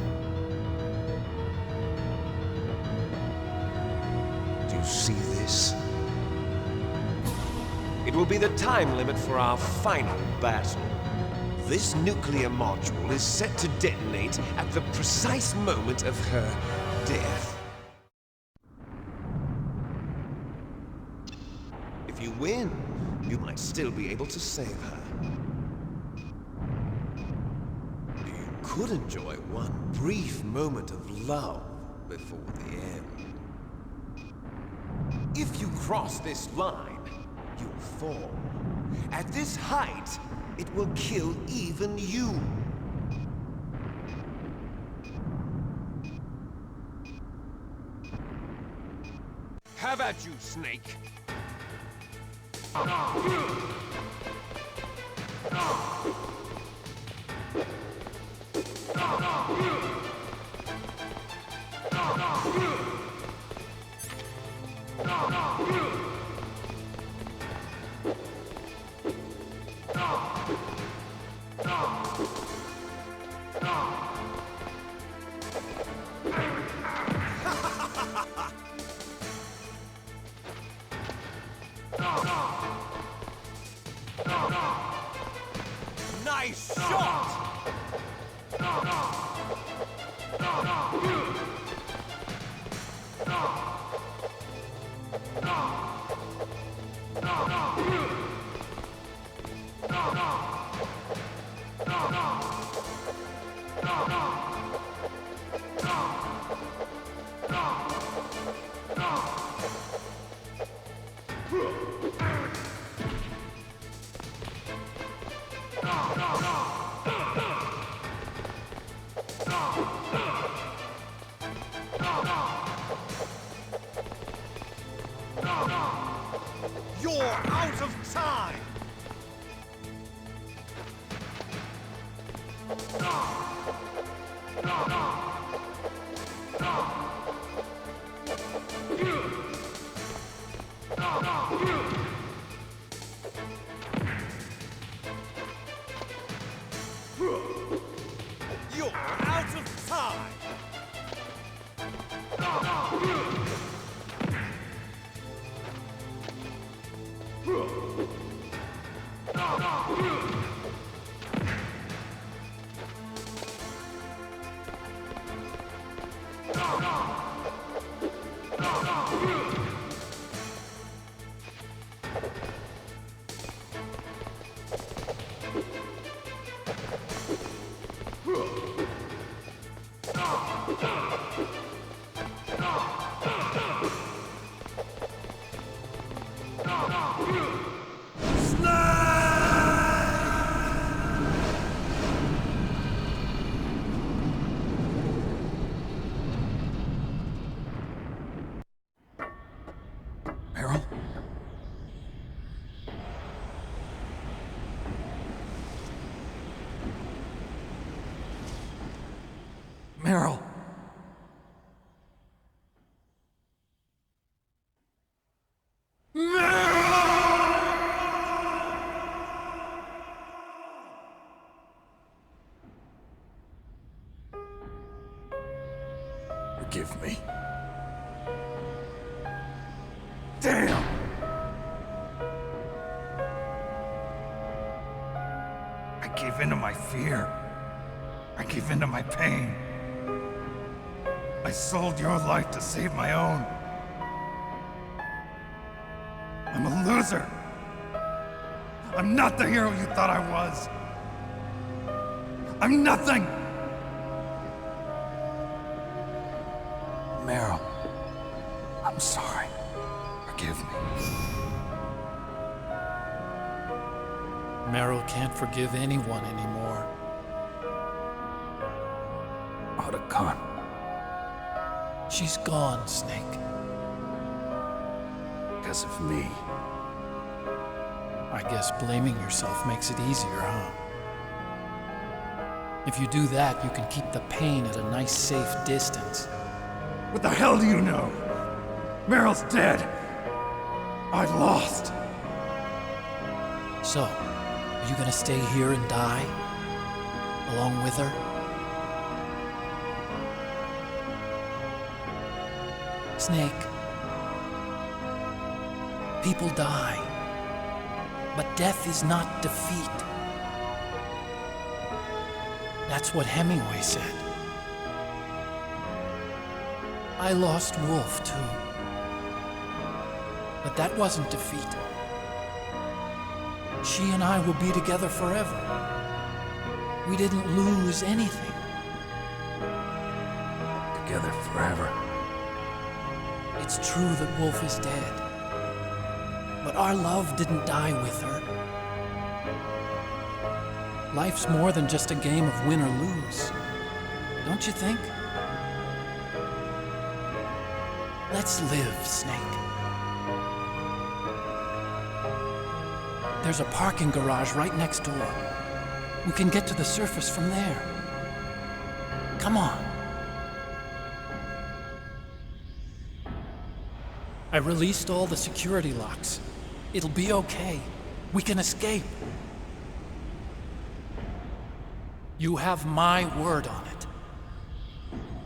Do you see this? It will be the time limit for our final battle. This nuclear module is set to detonate at the precise moment of her death. If you win, you might still be able to save her. You could enjoy one brief moment of love before the end. If you cross this line, you'll fall. At this height, it will kill even you. Have at you, Snake. Nice shot! You're out of time! You're out of time! Meryl? Meryl! Forgive me. Damn! I gave in to my fear. I gave in to my pain. I sold your life to save my own. I'm a loser. I'm not the hero you thought I was. I'm nothing! Meryl, I'm sorry. Forgive me. Meryl can't forgive anyone anymore. Otacon. She's gone, Snake. Because of me. I guess blaming yourself makes it easier, huh? If you do that, you can keep the pain at a nice, safe distance. What the hell do you know? Meryl's dead. I lost. So, are you gonna stay here and die? Along with her? Snake. People die. But death is not defeat. That's what Hemingway said. I lost Wolf, too. But that wasn't defeat. She and I will be together forever. We didn't lose anything. Together forever. It's true that Wolf is dead. But our love didn't die with her. Life's more than just a game of win or lose. Don't you think? Let's live, Snake. There's a parking garage right next door. We can get to the surface from there. Come on. I released all the security locks. It'll be okay. We can escape. You have my word on it.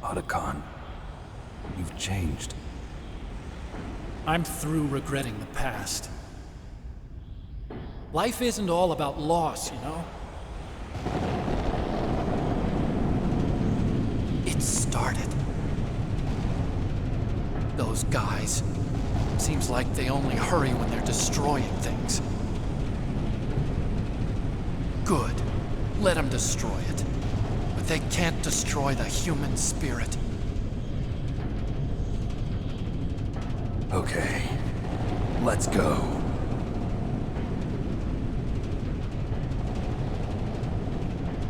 Otacon, you've changed. I'm through regretting the past. Life isn't all about loss, you know? It started. Those guys. Seems like they only hurry when they're destroying things. Good. Let them destroy it. But they can't destroy the human spirit. Okay. Let's go.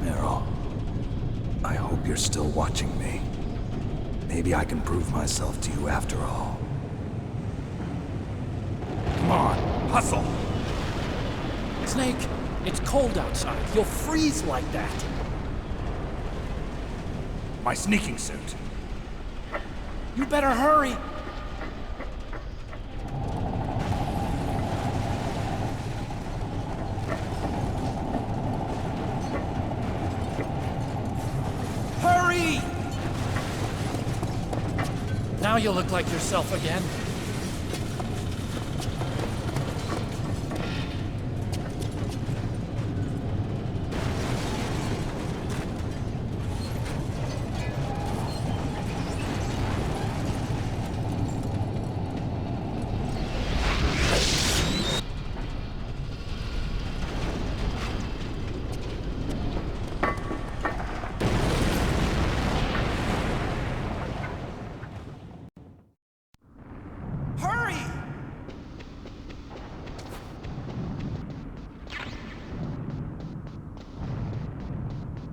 Meryl, I hope you're still watching me. Maybe I can prove myself to you after all. Come on, hustle! Snake, it's cold outside. You'll freeze like that. My sneaking suit. You better hurry. Hurry! Now you look like yourself again.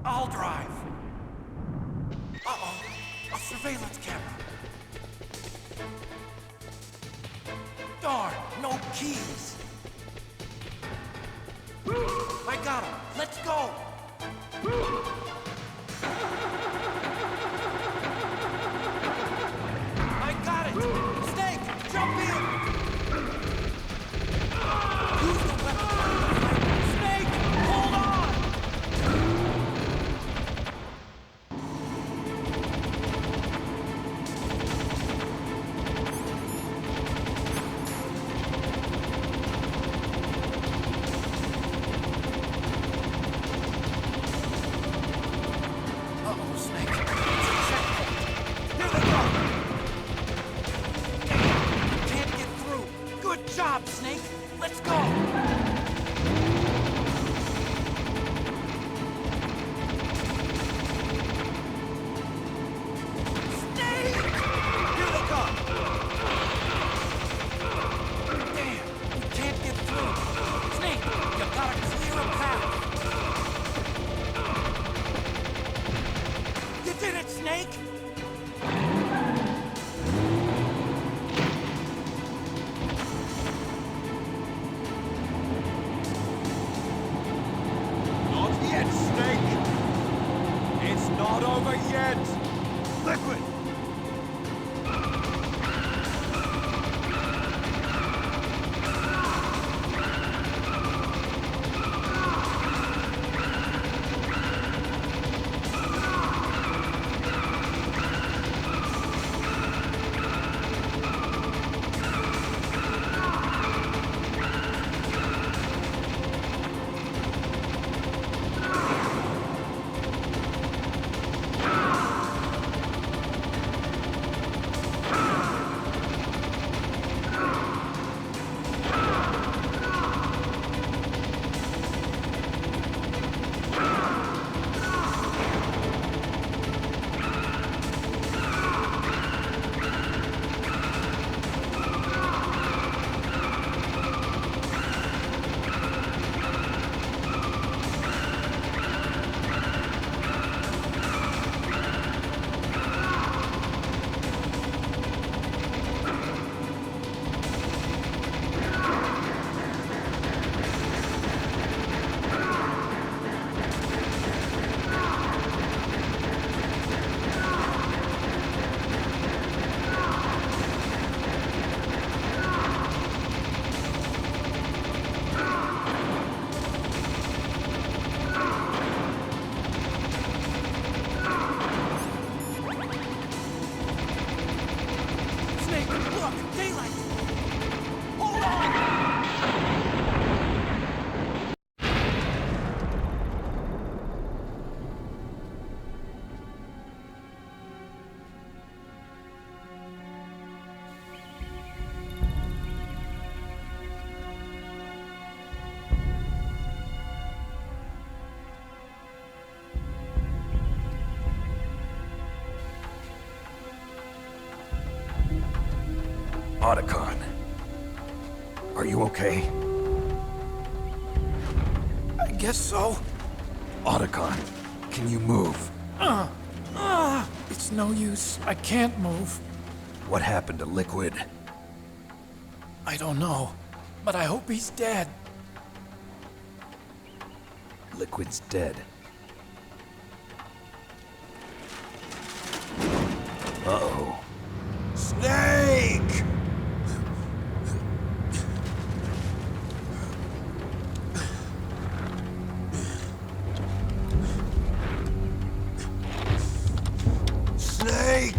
I'll drive. Uh-oh, a surveillance camera. Darn, no keys. I got him. Let's go. I got it. Snake, jump in. Use the weapon. Snake, hold on. Uh-oh, Snake. It's a checkpoint. Here they go. Can't get through. Good job, Snake. Let's go. Snake! Here they come. Damn, we can't get through. Snake, you gotta clear a path. You did it, Snake! Not yet, Snake! It's not over yet! Liquid! Otacon. Are you okay? I guess so. Otacon, can you move? It's no use. I can't move. What happened to Liquid? I don't know, but I hope he's dead. Liquid's dead. Uh-oh. Snake! Snake!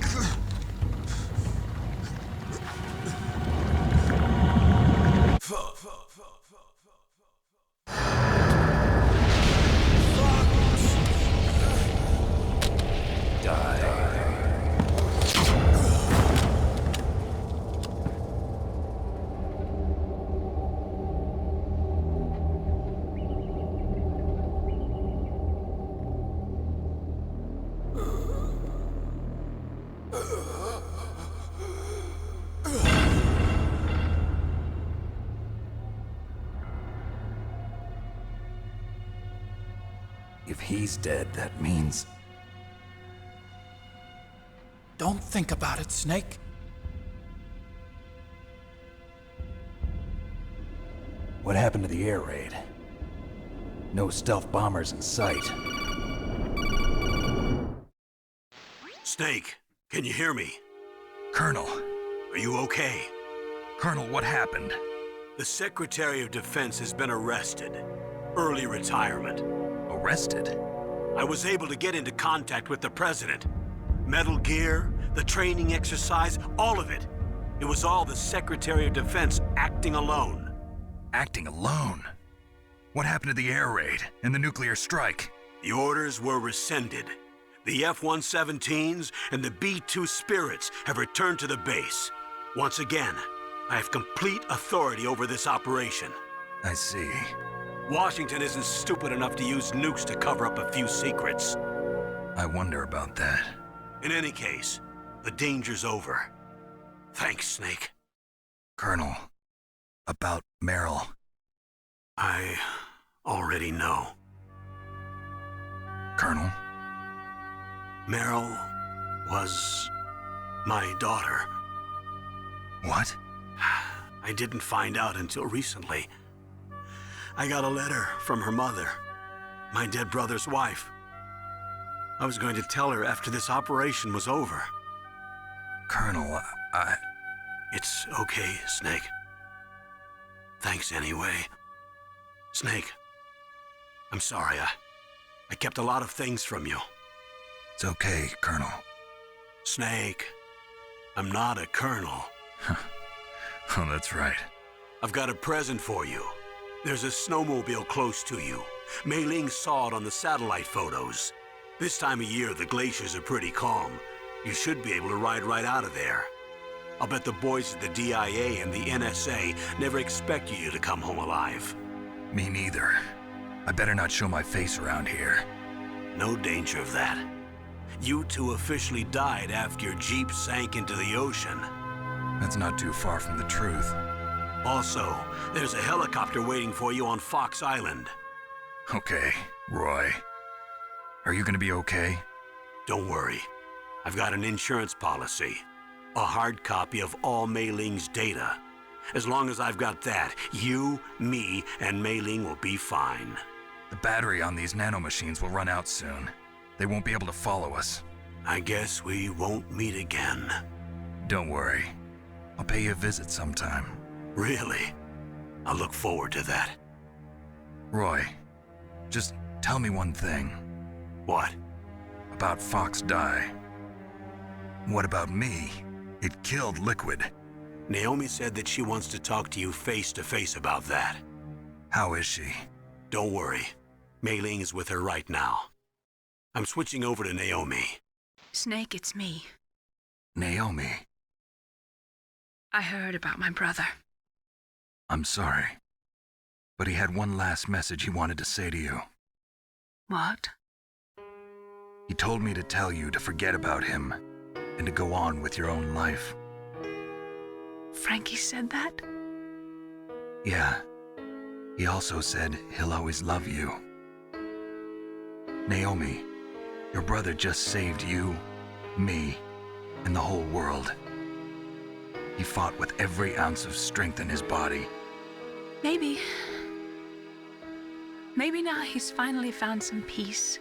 If he's dead, that means... Don't think about it, Snake. What happened to the air raid? No stealth bombers in sight. Snake, can you hear me? Colonel. Are you okay? Colonel, what happened? The Secretary of Defense has been arrested. Early retirement. Arrested? I was able to get into contact with the President. Metal Gear, the training exercise, all of it. It was all the Secretary of Defense acting alone. Acting alone? What happened to the air raid and the nuclear strike? The orders were rescinded. The F-117s and the B-2 Spirits have returned to the base. Once again, I have complete authority over this operation. I see. Washington isn't stupid enough to use nukes to cover up a few secrets. I wonder about that. In any case, the danger's over. Thanks, Snake. Colonel, about Meryl. I already know. Colonel? Meryl was my daughter. What? I didn't find out until recently. I got a letter from her mother, my dead brother's wife. I was going to tell her after this operation was over. Colonel, It's okay, Snake. Thanks anyway. Snake, I'm sorry. I kept a lot of things from you. It's okay, Colonel. Snake, I'm not a colonel. Oh, that's right. I've got a present for you. There's a snowmobile close to you. Mei Ling saw it on the satellite photos. This time of year, the glaciers are pretty calm. You should be able to ride right out of there. I'll bet the boys at the DIA and the NSA never expect you to come home alive. Me neither. I better not show my face around here. No danger of that. You two officially died after your Jeep sank into the ocean. That's not too far from the truth. Also, there's a helicopter waiting for you on Fox Island. Okay, Roy. Are you gonna be okay? Don't worry. I've got an insurance policy. A hard copy of all Mei Ling's data. As long as I've got that, you, me, and Mei Ling will be fine. The battery on these nanomachines will run out soon. They won't be able to follow us. I guess we won't meet again. Don't worry. I'll pay you a visit sometime. Really? I look forward to that. Roy, just tell me one thing. What? About Fox Die. What about me? It killed Liquid. Naomi said that she wants to talk to you face to face about that. How is she? Don't worry. Mei Ling is with her right now. I'm switching over to Naomi. Snake, it's me. Naomi. I heard about my brother. I'm sorry. But he had one last message he wanted to say to you. What? He told me to tell you to forget about him and to go on with your own life. Frankie said that? Yeah. He also said he'll always love you. Naomi, your brother just saved you, me, and the whole world. He fought with every ounce of strength in his body. Maybe. Maybe now he's finally found some peace.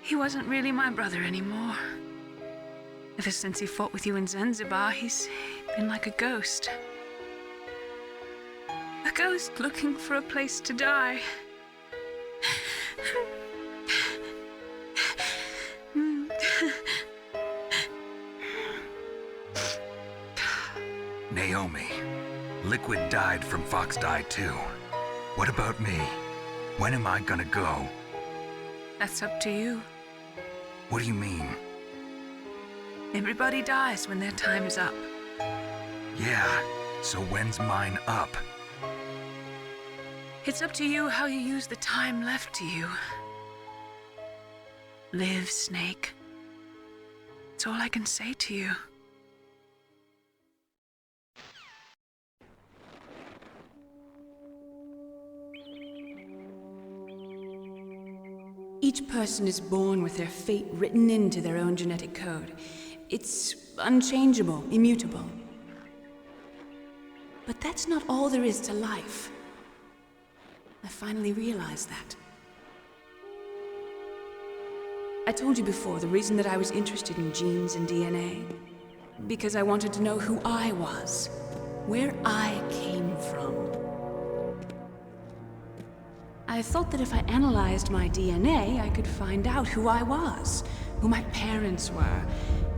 He wasn't really my brother anymore. Ever since he fought with you in Zanzibar, he's been like a ghost. A ghost looking for a place to die. Naomi, Liquid died from Fox died too. What about me? When am I gonna go? That's up to you. What do you mean? Everybody dies when their time is up. Yeah, so when's mine up? It's up to you how you use the time left to you. Live, Snake. That's all I can say to you. Each person is born with their fate written into their own genetic code. It's unchangeable, immutable. But that's not all there is to life. I finally realized that. I told you before the reason that I was interested in genes and DNA. Because I wanted to know who I was, where I came from. I thought that if I analyzed my DNA, I could find out who I was, who my parents were.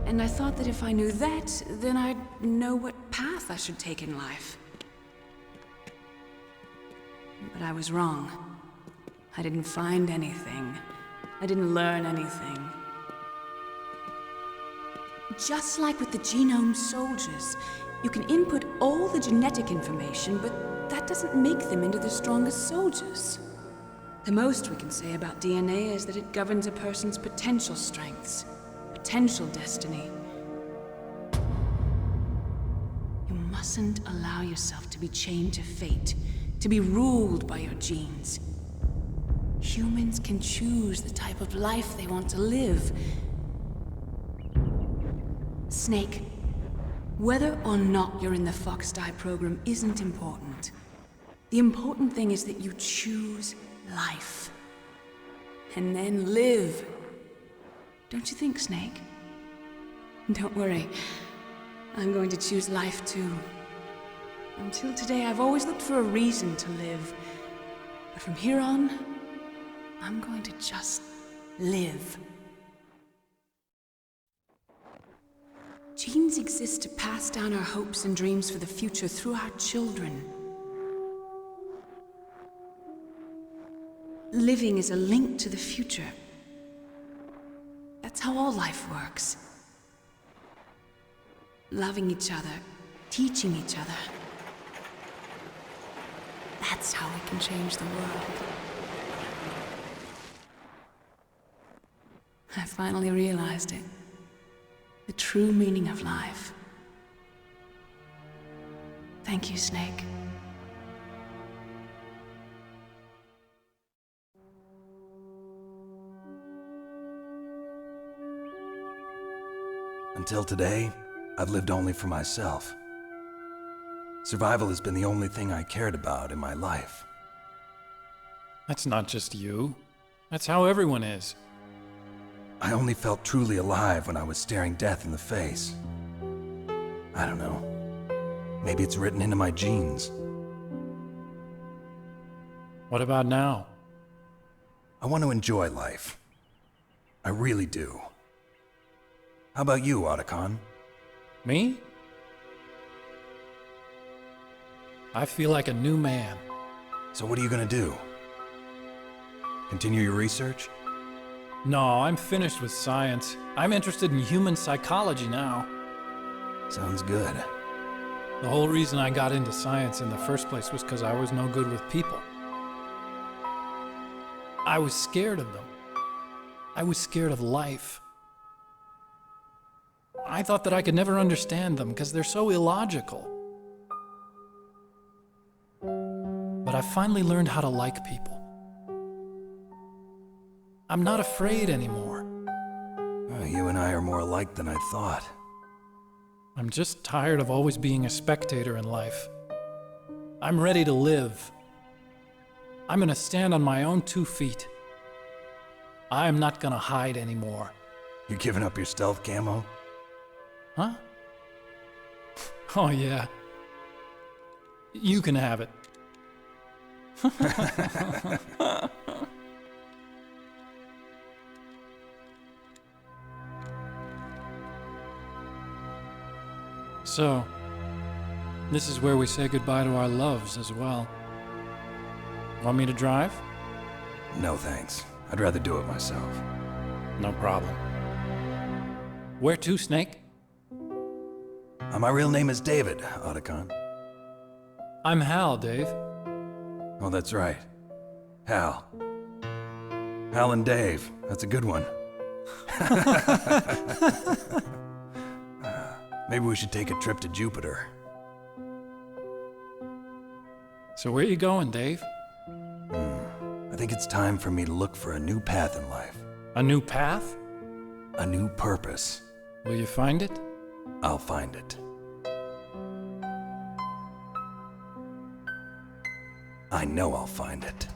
And I thought that if I knew that, then I'd know what path I should take in life. But I was wrong. I didn't find anything. I didn't learn anything. Just like with the genome soldiers, you can input all the genetic information, but that doesn't make them into the strongest soldiers. The most we can say about DNA is that it governs a person's potential strengths, potential destiny. You mustn't allow yourself to be chained to fate, to be ruled by your genes. Humans can choose the type of life they want to live. Snake, whether or not you're in the FOXHOUND program isn't important. The important thing is that you choose life. And then live. Don't you think, Snake? Don't worry. I'm going to choose life too. Until today, I've always looked for a reason to live. But from here on, I'm going to just live. Genes exist to pass down our hopes and dreams for the future through our children. Living is a link to the future. That's how all life works. Loving each other, teaching each other. That's how we can change the world. I finally realized it. The true meaning of life. Thank you, Snake. Until today, I've lived only for myself. Survival has been the only thing I cared about in my life. That's not just you. That's how everyone is. I only felt truly alive when I was staring death in the face. I don't know. Maybe it's written into my genes. What about now? I want to enjoy life. I really do. How about you, Otacon? Me? I feel like a new man. So what are you gonna do? Continue your research? No, I'm finished with science. I'm interested in human psychology now. Sounds good. The whole reason I got into science in the first place was because I was no good with people. I was scared of them. I was scared of life. I thought that I could never understand them because they're so illogical. But I finally learned how to like people. I'm not afraid anymore. Well, you and I are more alike than I thought. I'm just tired of always being a spectator in life. I'm ready to live. I'm gonna stand on my own 2 feet. I'm not gonna hide anymore. You giving up your stealth camo? Huh? Oh yeah. You can have it. So, this is where we say goodbye to our loves as well. Want me to drive? No thanks. I'd rather do it myself. No problem. Where to, Snake? My real name is David, Otacon. I'm Hal, Dave. Oh, that's right. Hal. Hal and Dave. That's a good one. Maybe we should take a trip to Jupiter. So where you going, Dave? I think it's time for me to look for a new path in life. A new path? A new purpose. Will you find it? I'll find it. I know I'll find it.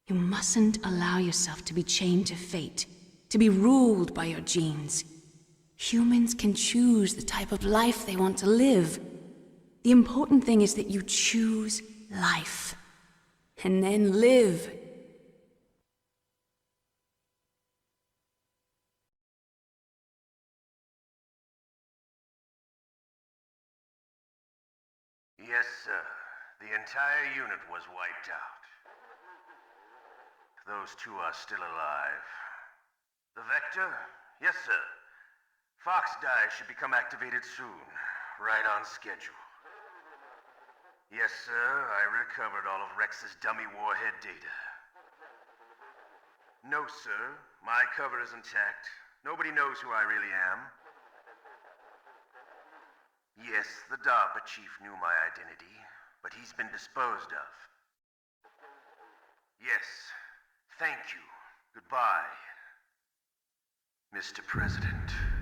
You mustn't allow yourself to be chained to fate, to be ruled by your genes. Humans can choose the type of life they want to live. The important thing is that you choose life. And then live. Yes, sir. The entire unit was wiped out. Those two are still alive. The Vector? Yes, sir. FOXHOUND should become activated soon. Right on schedule. Yes, sir. I recovered all of Rex's dummy warhead data. No, sir. My cover is intact. Nobody knows who I really am. Yes, the DARPA chief knew my identity, but he's been disposed of. Yes. Thank you. Goodbye, Mr. President.